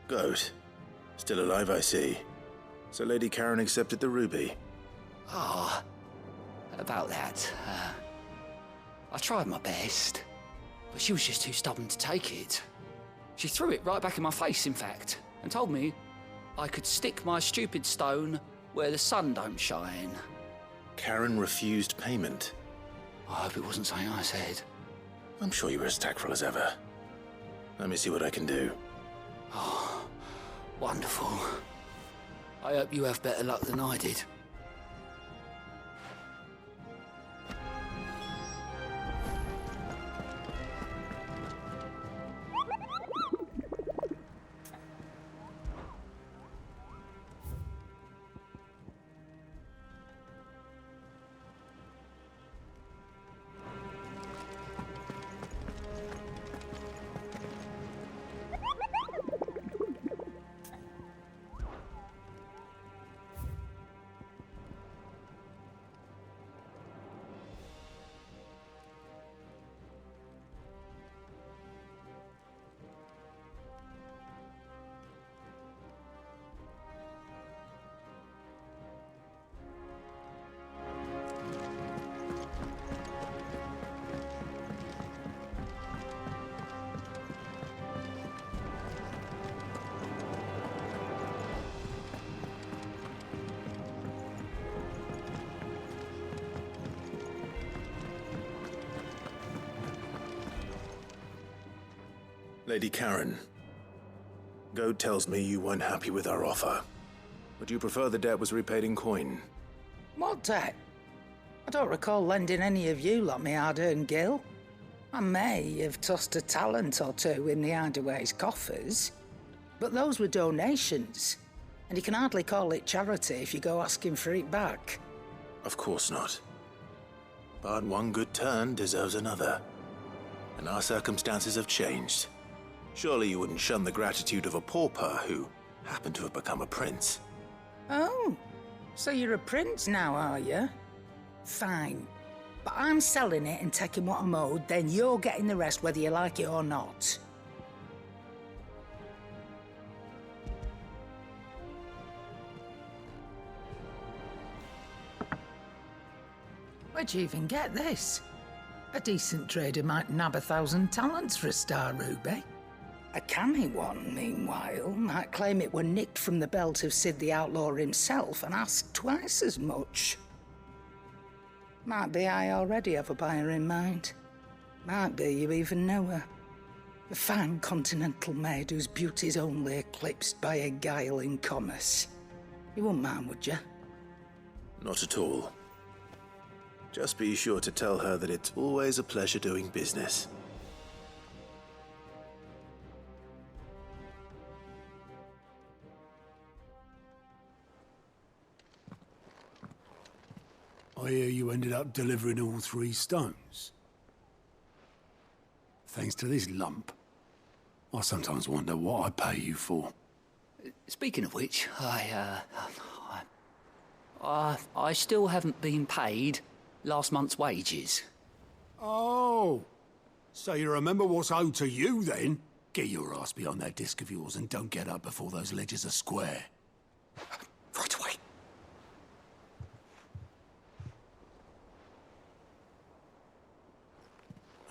D: Good. Still alive, I see. So Lady Karen accepted the ruby.
F: Ah, about that. I tried my best, but she was just too stubborn to take it. She threw it right back in my face, in fact, and told me I could stick my stupid stone where the sun don't shine.
D: Karen refused payment.
F: I hope it wasn't something I said.
D: I'm sure you were as tactful as ever. Let me see what I can do.
F: Oh, wonderful. I hope you have better luck than I did.
D: Lady Karen, Goad tells me you weren't happy with our offer. Would you prefer the debt was repaid in coin?
C: What debt? I don't recall lending any of you lot me hard-earned gil. I may have tossed a talent or two in the Hideaway's coffers, but those were donations, and you can hardly call it charity if you go asking for it back.
D: Of course not. But one good turn deserves another. And our circumstances have changed. Surely you wouldn't shun the gratitude of a pauper who happened to have become a prince.
C: Oh, so you're a prince now, are you? Fine. But I'm selling it and taking what I'm owed, then you're getting the rest whether you like it or not. Where'd you even get this? A decent trader might nab 1,000 talents for a star ruby. A canny one, meanwhile, might claim it were nicked from the belt of Sid the Outlaw himself and ask twice as much. Might be I already have a buyer in mind. Might be you even know her. A fine continental maid whose beauty's only eclipsed by a guile in commerce. You wouldn't mind, would you?
D: Not at all. Just be sure to tell her that it's always a pleasure doing business.
G: I hear you ended up delivering all 3 stones. Thanks to this lump. I sometimes wonder what I pay you for.
F: Speaking of which, I still haven't been paid last month's wages.
G: Oh, so you remember what's owed to you then? Get your ass behind that disc of yours and don't get up before those ledgers are square.
F: Right away.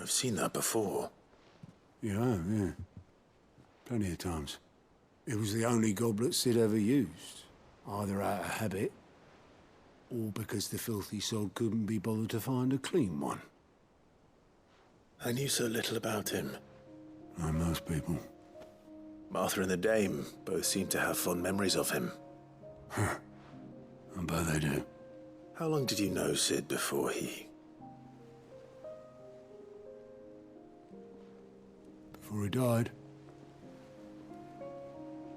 D: I've seen that before.
G: You have, yeah. Plenty of times. It was the only goblet Sid ever used. Either out of habit, or because the filthy sod couldn't be bothered to find a clean one.
D: I knew so little about him.
G: Like most people.
D: Martha and the Dame both seem to have fond memories of him.
G: Huh. I bet they do.
D: How long did you know Sid before he...
G: Before he died.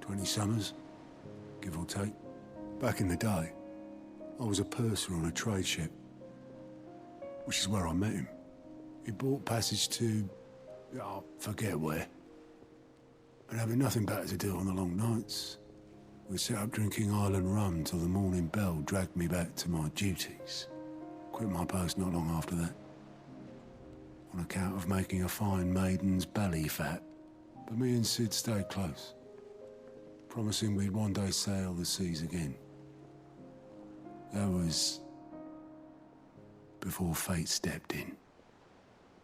G: 20 summers, give or take. Back in the day, I was a purser on a trade ship, which is where I met him. He bought passage to... I forget where. And having nothing better to do on the long nights, we sat up drinking island rum till the morning bell dragged me back to my duties. Quit my post not long after that. On account of making a fine maiden's belly fat. But me and Sid stayed close, promising we'd one day sail the seas again. That was before fate stepped in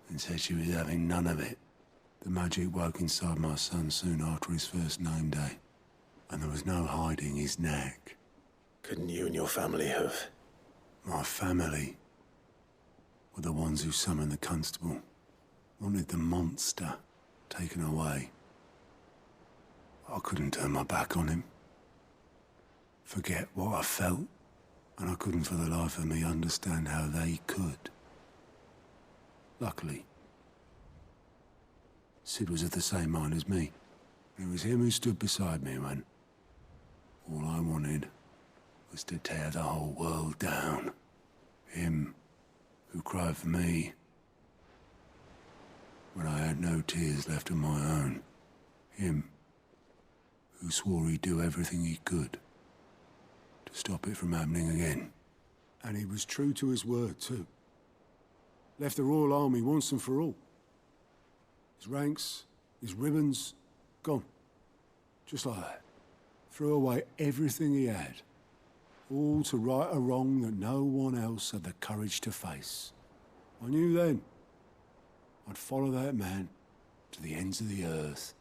G: and said she was having none of it. The magic woke inside my son soon after his first name day, and there was no hiding his knack.
D: Couldn't you and your family have...
G: My family were the ones who summoned the constable Wanted the monster taken away. I couldn't turn my back on him. Forget what I felt, and I couldn't for the life of me understand how they could. Luckily, Sid was of the same mind as me. It was him who stood beside me when all I wanted was to tear the whole world down. Him who cried for me when I had no tears left of my own. Him who swore he'd do everything he could to stop it from happening again. And he was true to his word, too. Left the Royal Army once and for all. His ranks, his ribbons, gone. Just like that. Threw away everything he had. All to right a wrong that no one else had the courage to face. I knew then I'd follow that man to the ends of the earth.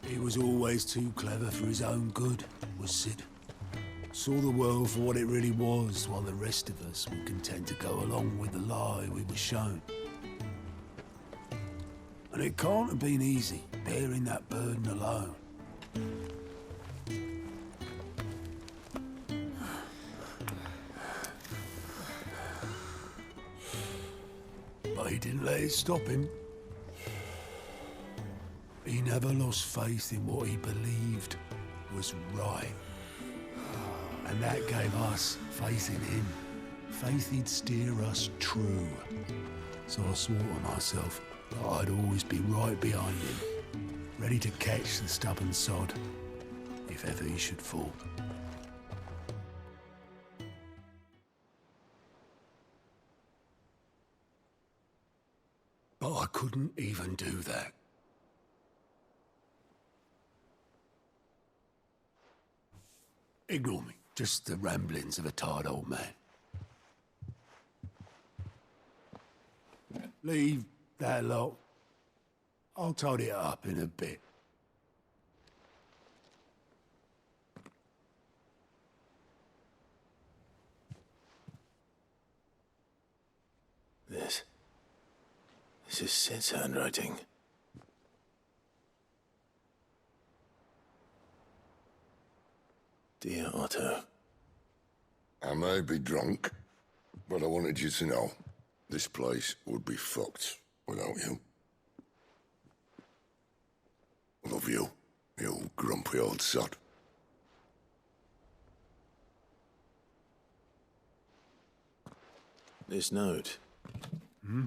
G: He was always too clever for his own good, was Sid. Saw the world for what it really was, while the rest of us were content to go along with the lie we were shown. And it can't have been easy, bearing that burden alone. But he didn't let it stop him. He never lost faith in what he believed was right. And that gave us faith in him. Faith he'd steer us true. So I swore to myself that I'd always be right behind him, ready to catch the stubborn sod, if ever he should fall. But I couldn't even do that. Ignore me. Just the ramblings of a tired old man. Leave that lot. I'll tidy it up in a bit.
D: This is Sid's handwriting. Dear Otto.
E: I may be drunk, but I wanted you to know this place would be fucked without you. Love you, you grumpy old sod.
D: This note.
G: Hmm?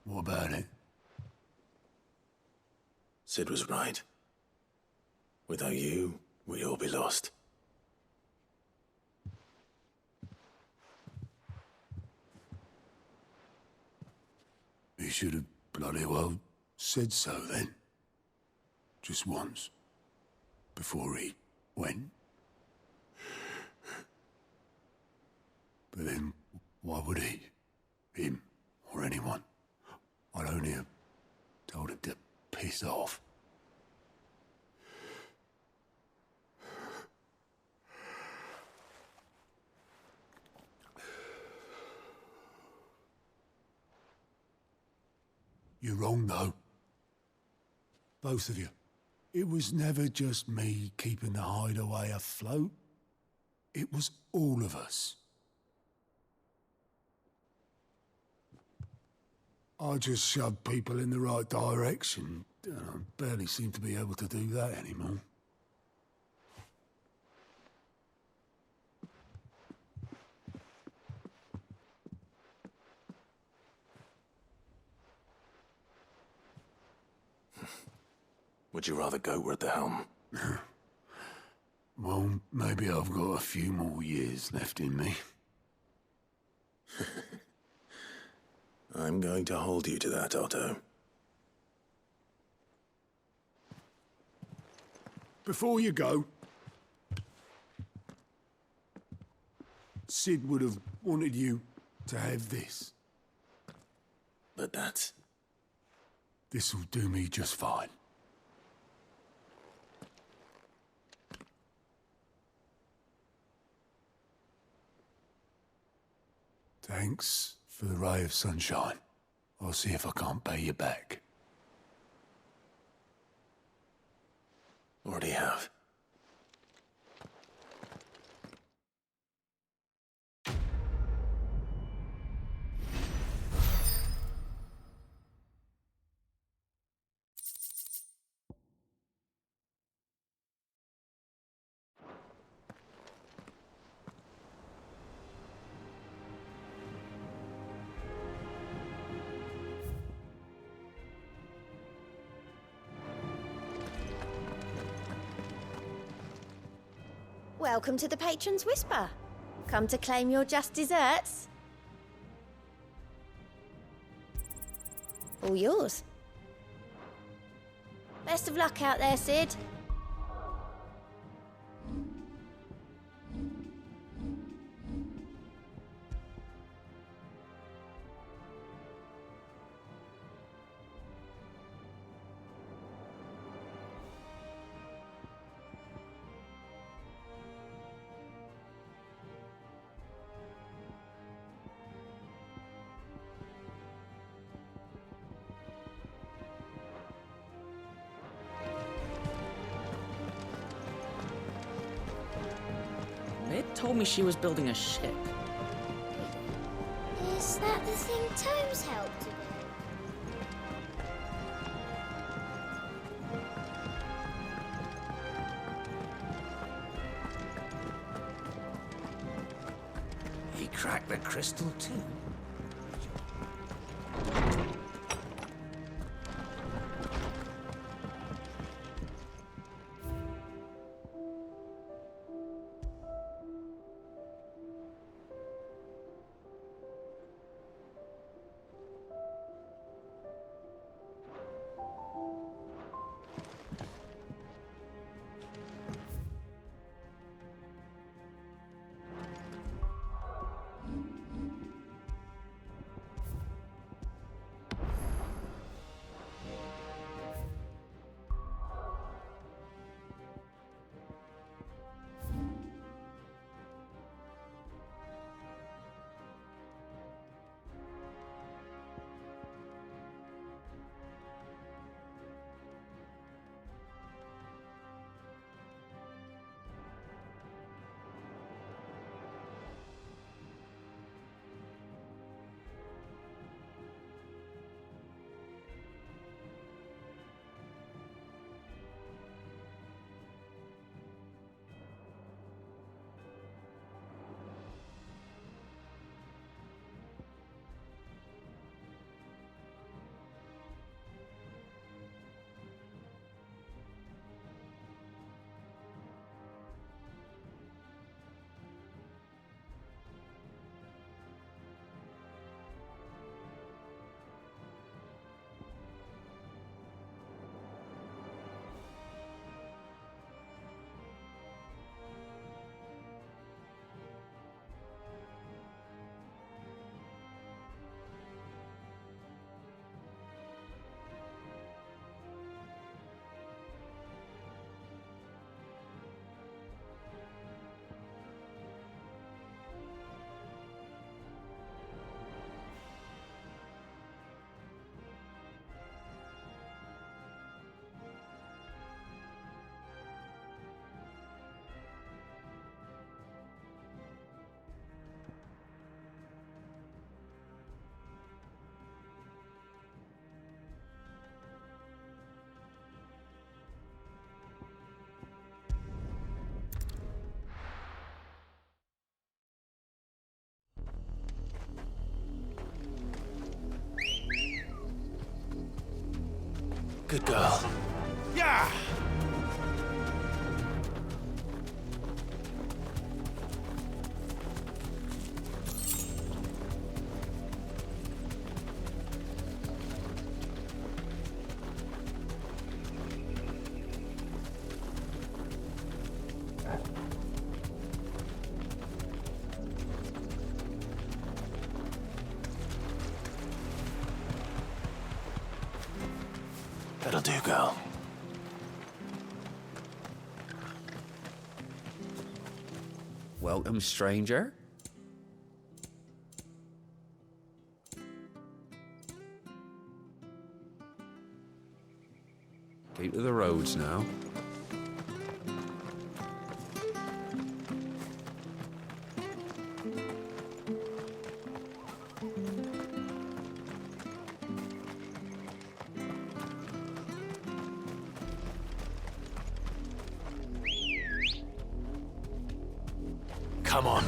G: What about it?
D: Sid was right. Without you, we'd all be lost.
G: He should have bloody well said so then. Just once. Before he went. But then, why would he? Him, or anyone? I'd only have told him to piss off. You're wrong, though. Both of you. It was never just me keeping the Hideaway afloat. It was all of us. I just shoved people in the right direction. I barely seem to be able to do that anymore.
D: Would you rather go at the helm?
G: Well, maybe I've got a few more years left in me.
D: I'm going to hold you to that, Otto.
G: Before you go, Sid would have wanted you to have this.
D: But that's...
G: This'll do me just fine. Thanks for the ray of sunshine. I'll see if I can't pay you back.
D: Already have.
B: Welcome to the Patron's Whisper. Come to claim your just desserts? All yours. Best of luck out there, Sid.
A: Mid told me she was building a ship.
B: Is that the thing Tomes helped to build?
O: He cracked the crystal too. Good girl.
L: Yeah!
D: That'll do, girl.
R: Welcome, stranger. Keep to the roads now.
D: Come on.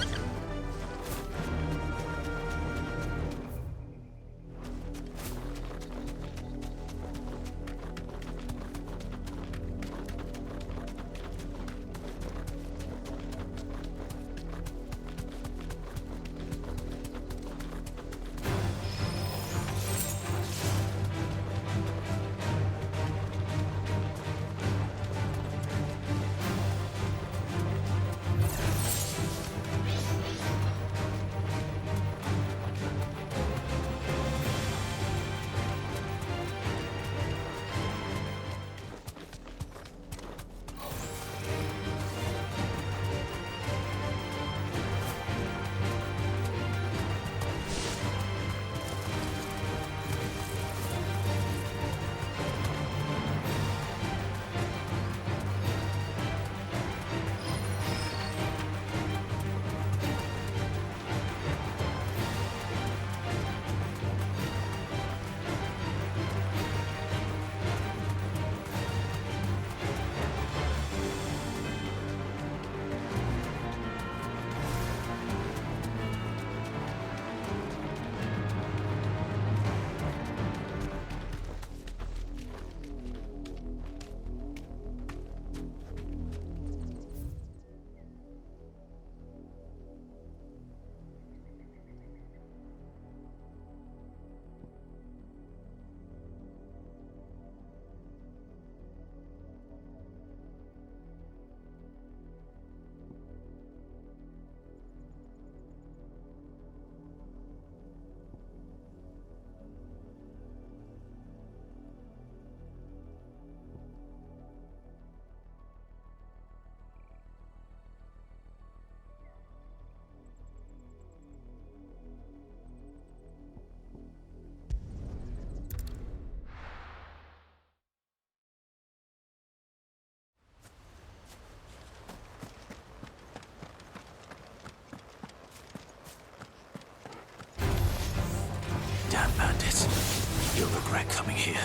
D: Damn bandits. You'll regret coming here.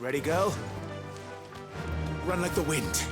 D: Ready, girl? Run like the wind.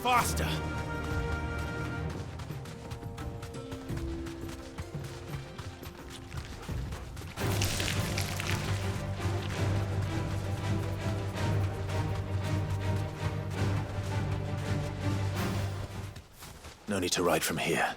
O: Faster!
D: No need to ride from here.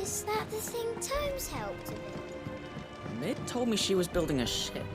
B: Is that the thing Tomes helped to build?
A: Mid told me she was building a ship.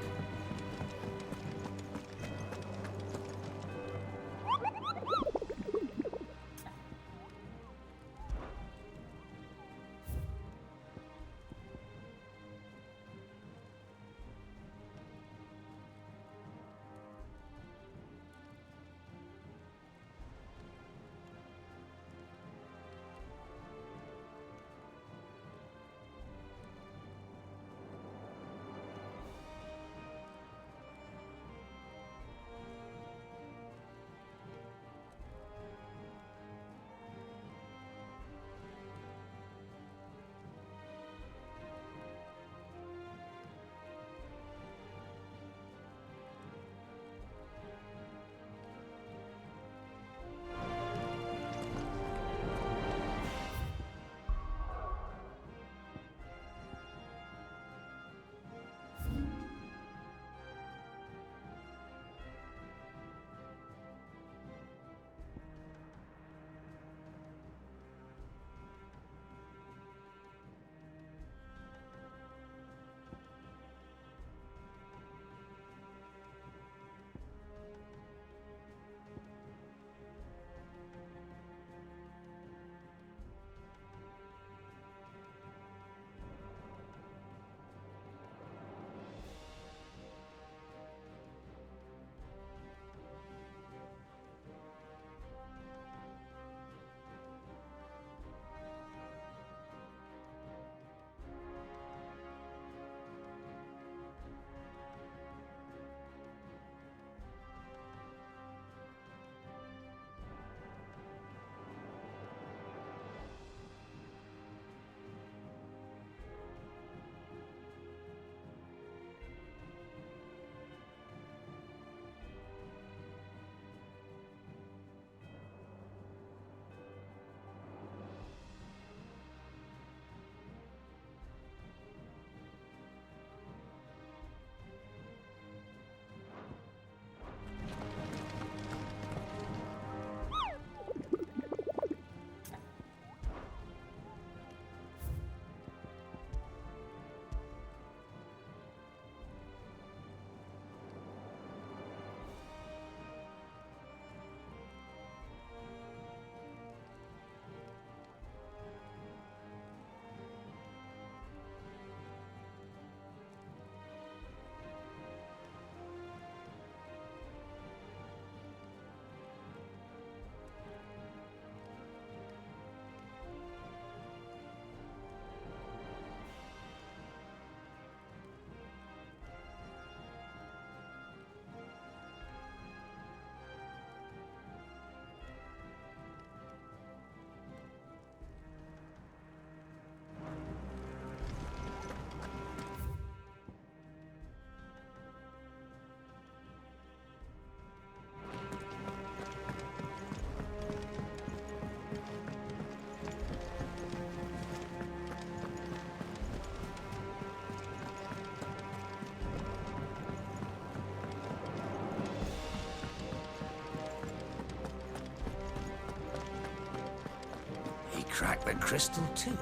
O: crack the crystal too.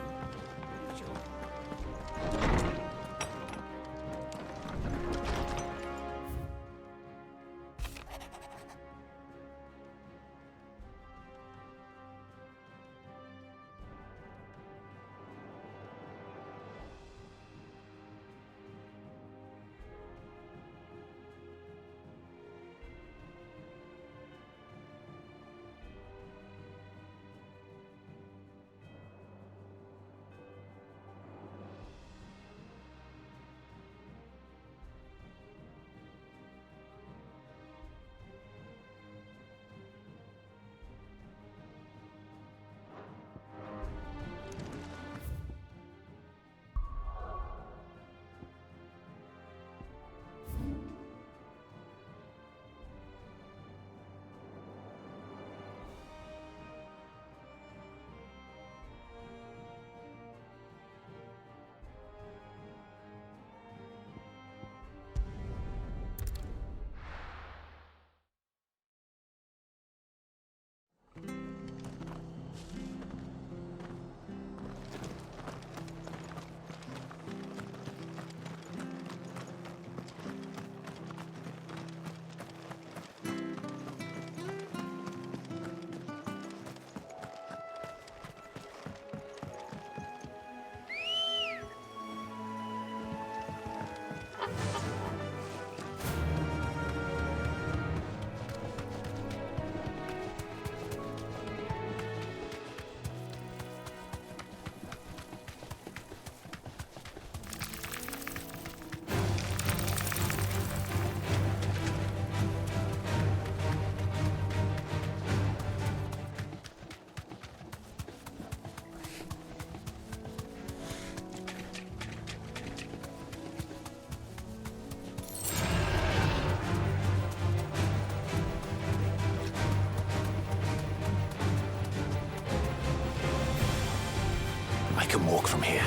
O: I can walk from here.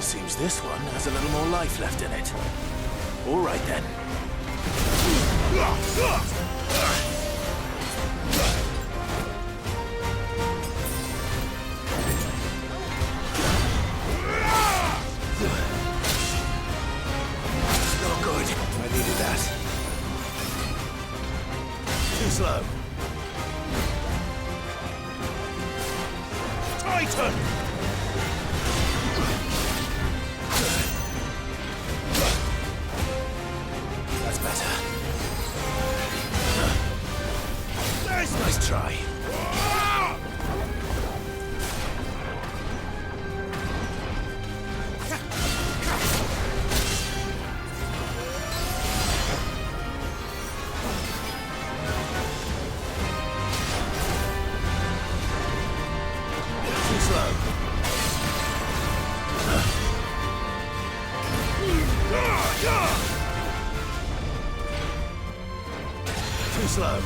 O: Seems this one has a little more life left in it. All right then. No good. I needed that. Too slow. Titan! Nice try. Too slow. Too slow.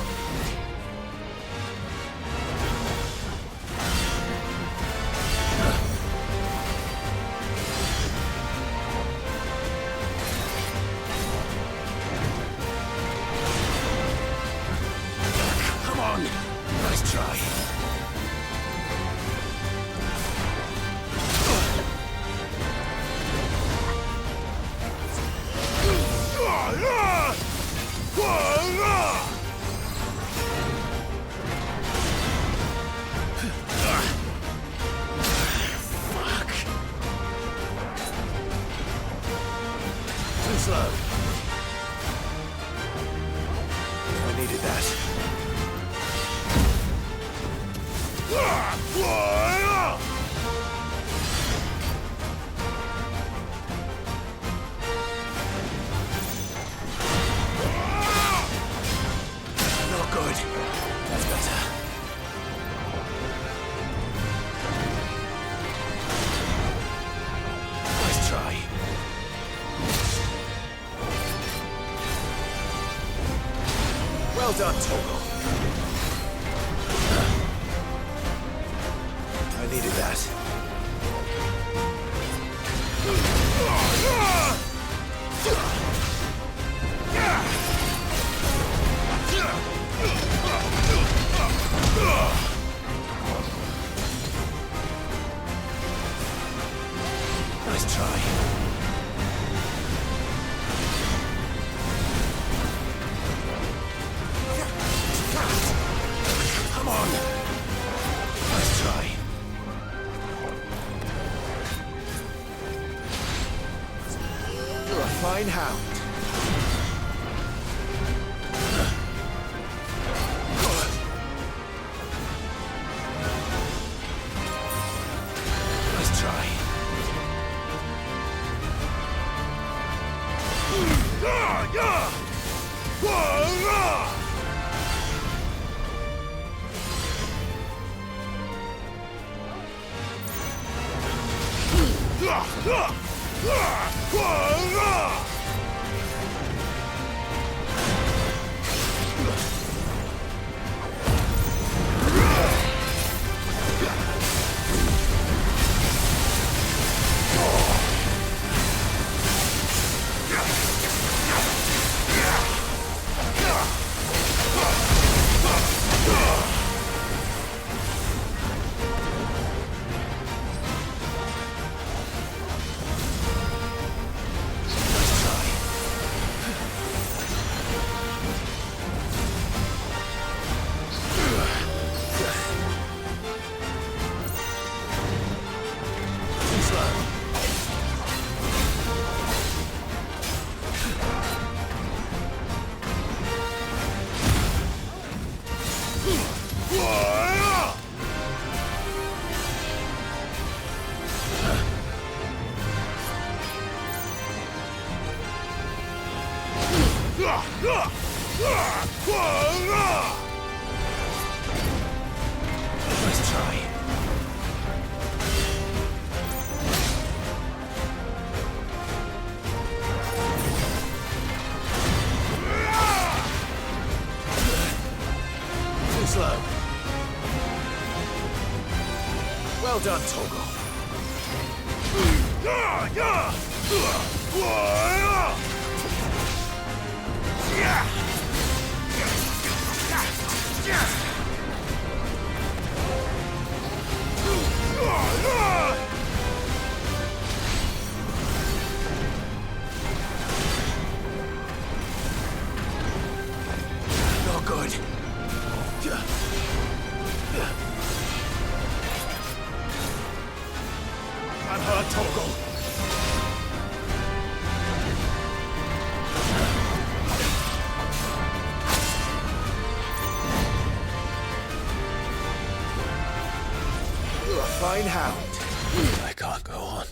O: on! Nice try. Fuck. Too slow. I needed that. Not good. That's better. Nice try. Well done, Toggle. I needed that. Nice try. Come on. Nice try. You're a fine hound. Nice try. Nice try. Too slow. Well done, Toggle. Not good. I'm hurt, Toggle. You're a fine hound. I can't go on.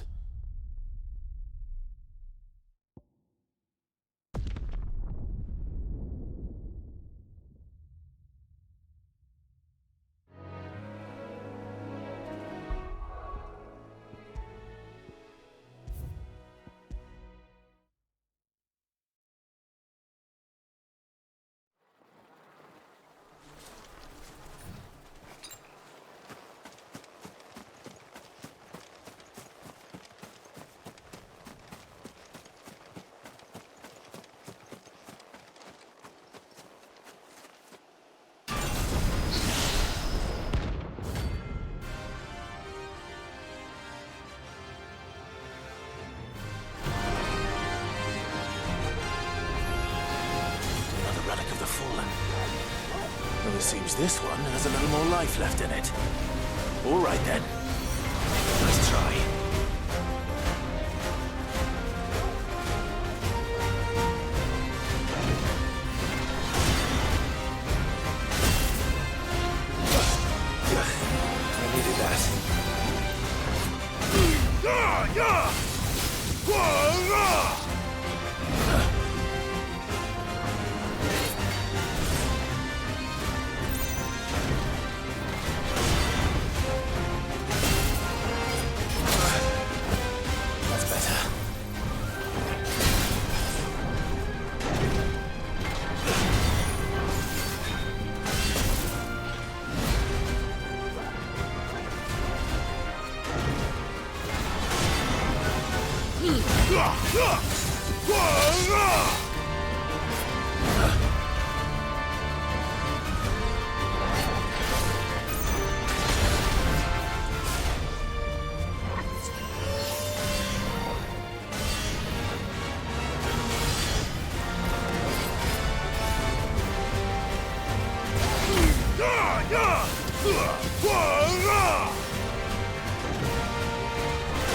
O: Seems this one has a little more life left in it. All right then. Nice try. I needed that. That's better.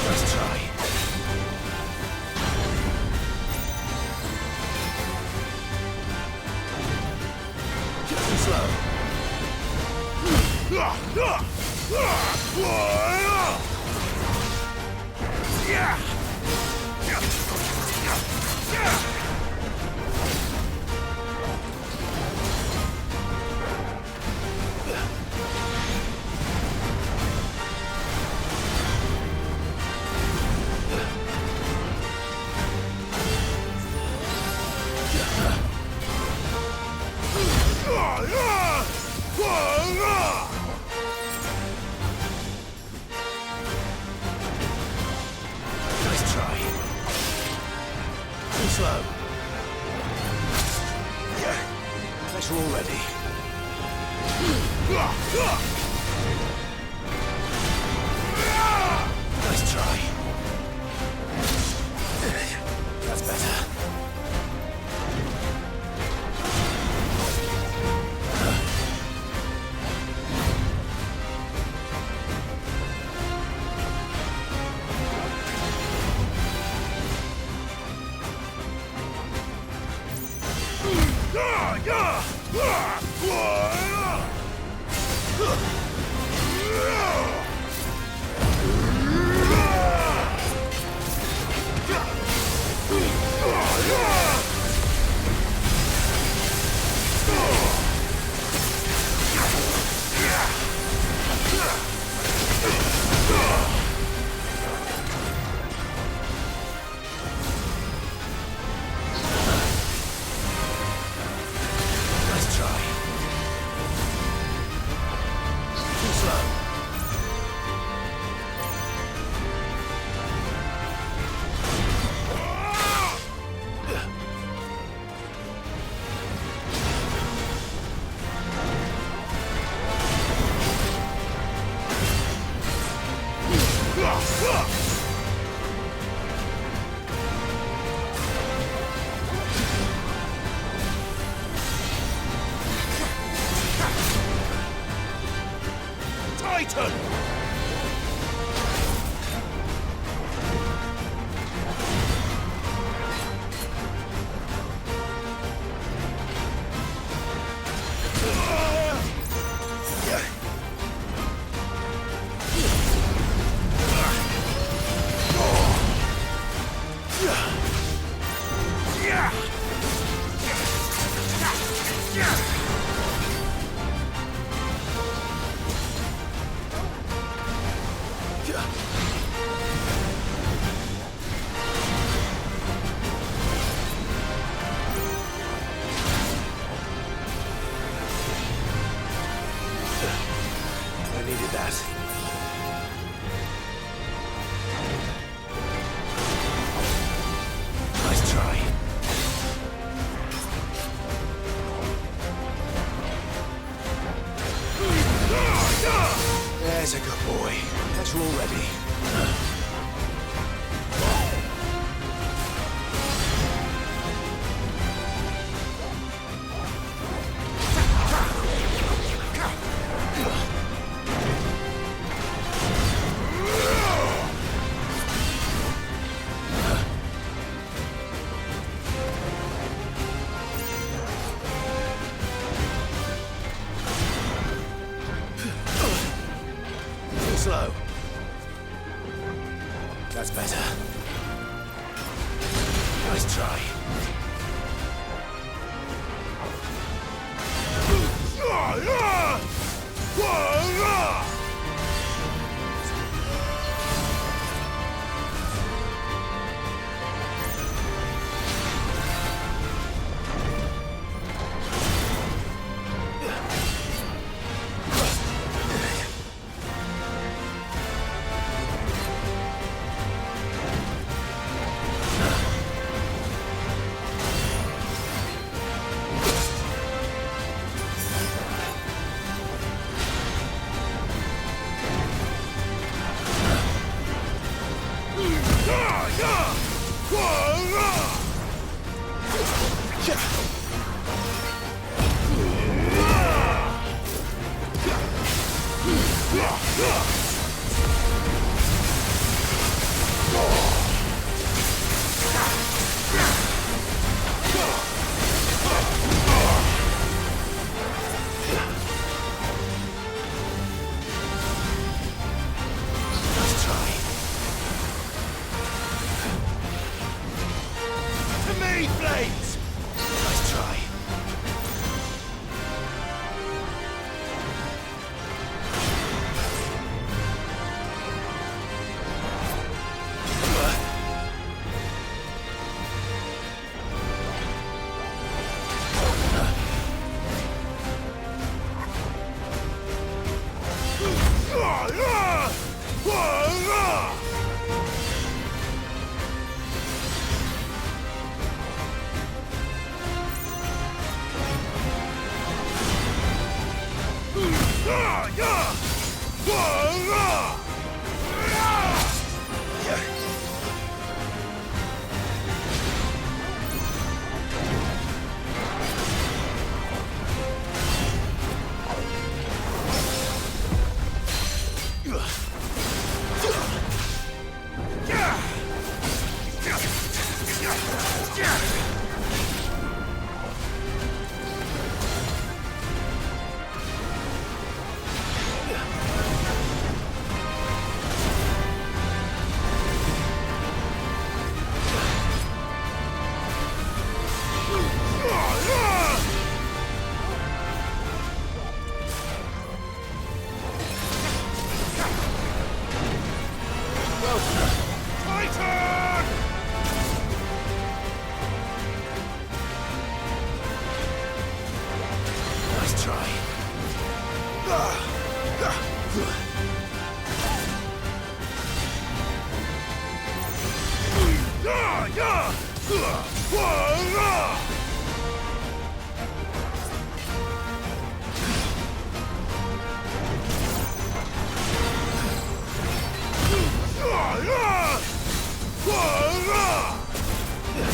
O: Let's try. Just and slow. Nice try. Too slow. Bet you're all ready. Nice try. That's better. Nice try. Too slow. Titan! I needed that. Nice try. There's a good boy. That's all ready. slow. That's better. Nice try.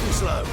O: Too slow.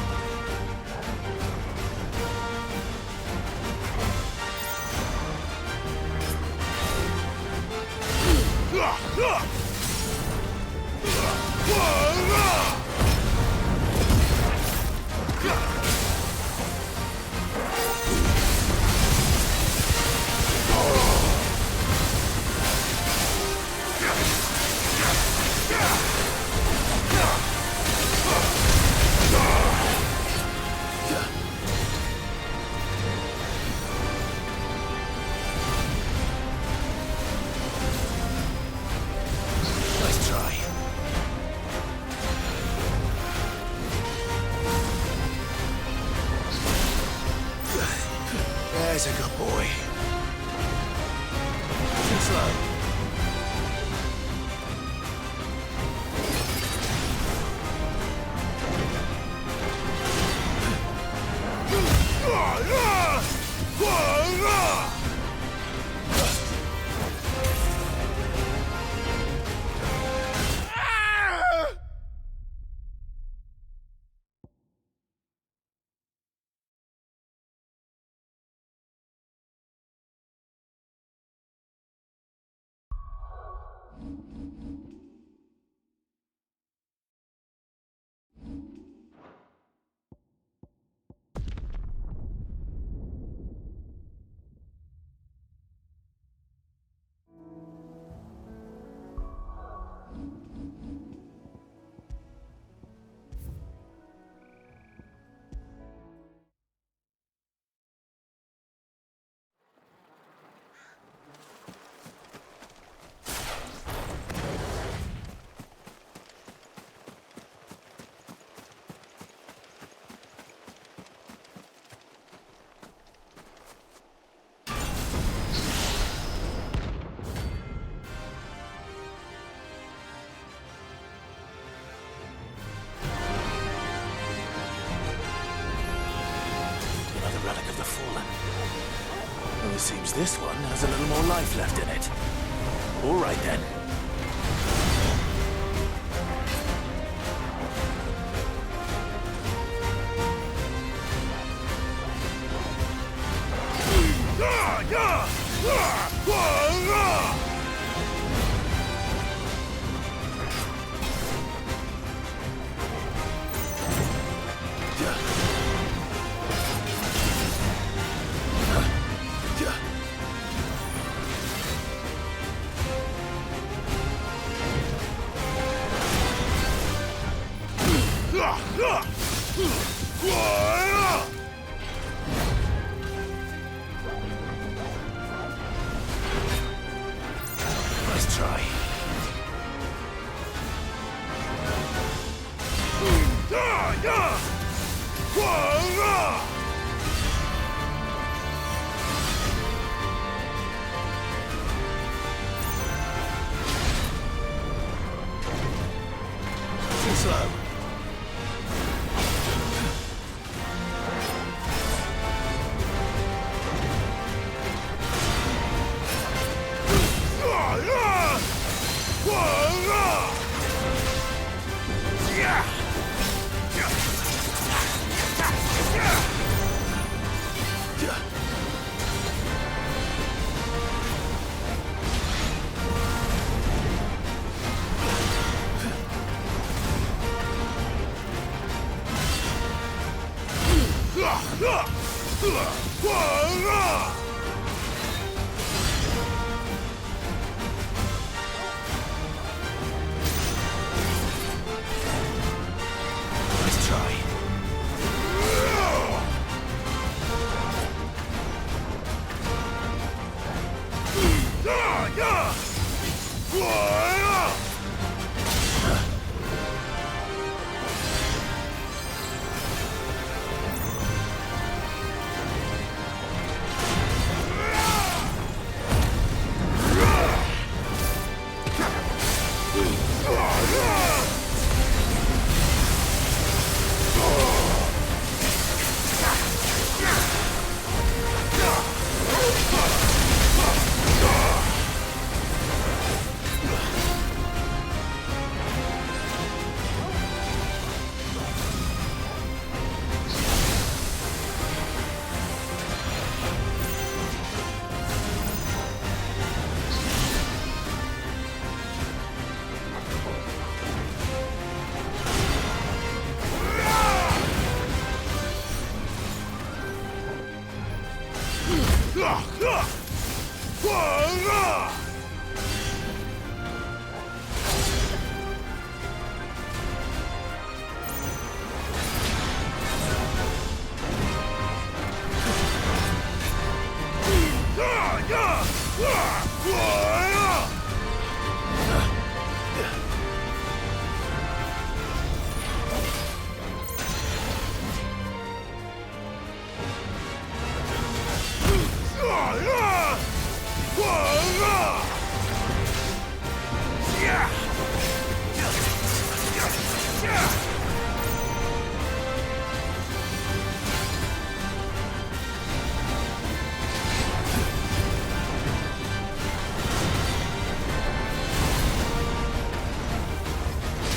O: Nice try. There's a good boy. Too slow. Seems this one has a little more life left in it. All right then. Nice try. Too slow. Nice try.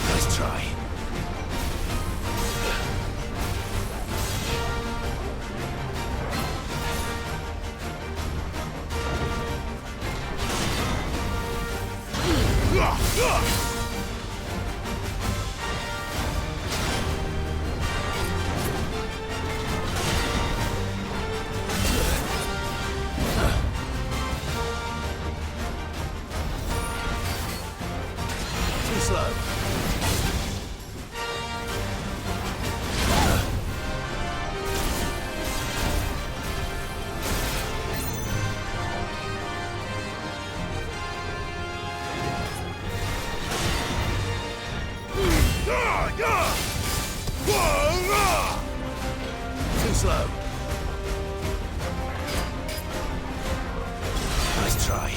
O: Nice try. Too slow. Too slow. Nice try.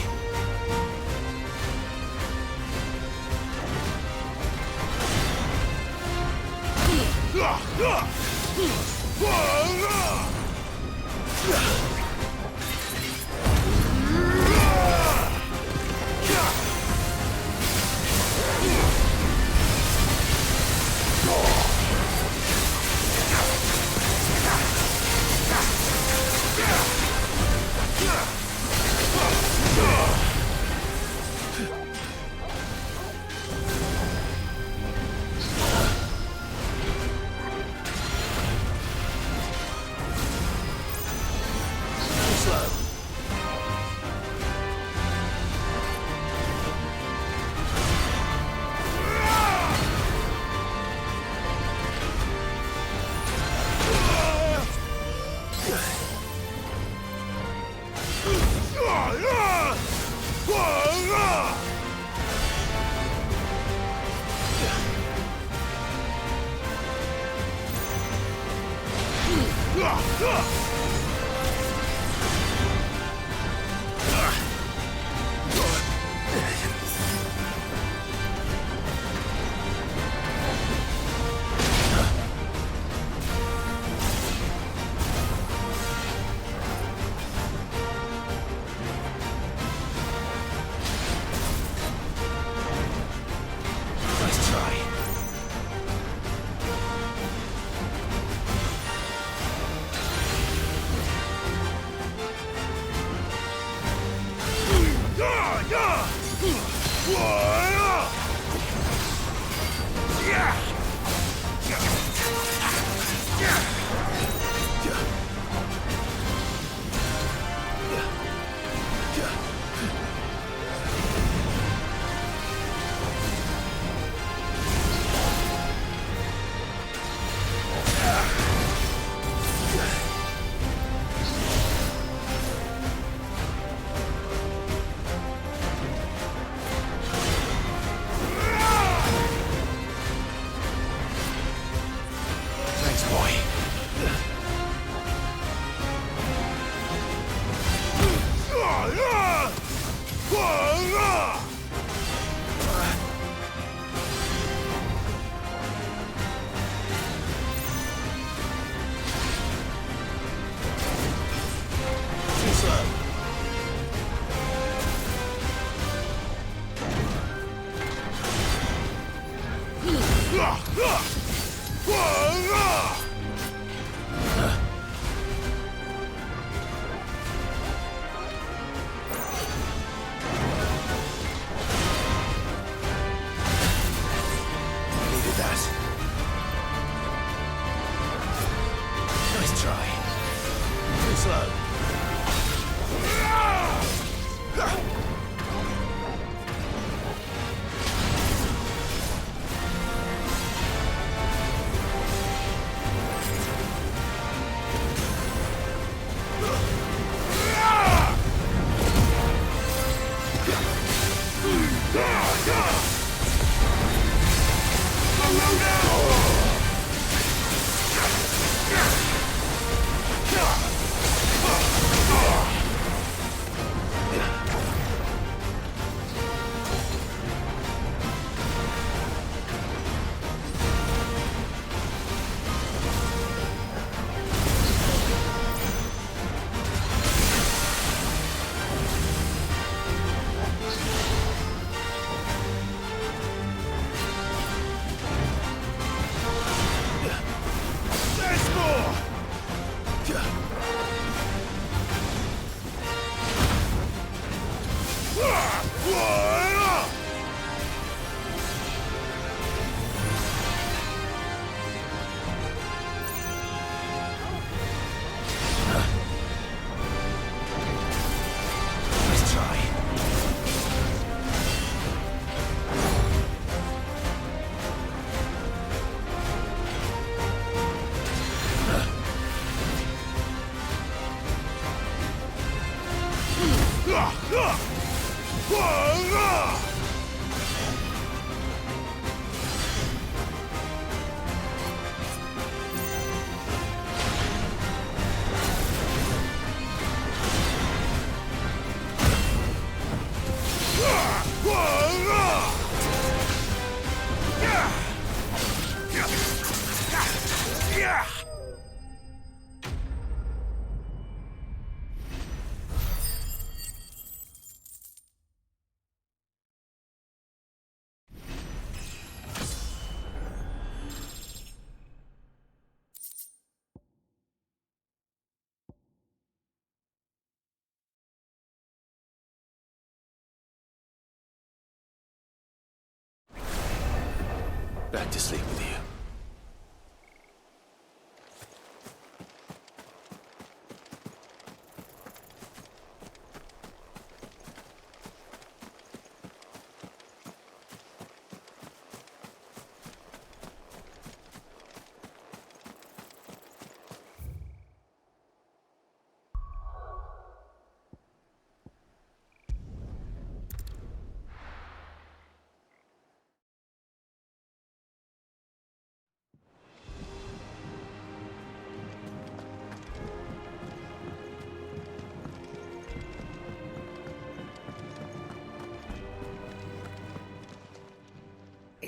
D: Back to sleep with you.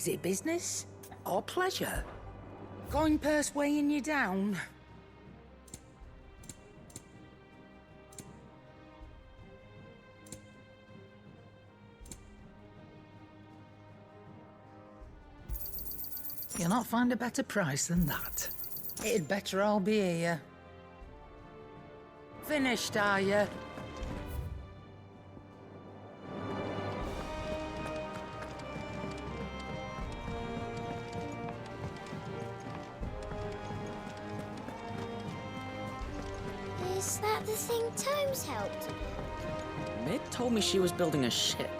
C: Is it business or pleasure? Coin purse weighing you down? You'll not find a better price than that. It'd better all be here. Finished, are you?
B: Is that the thing Tomes helped to build?
A: Mid told me she was building a ship.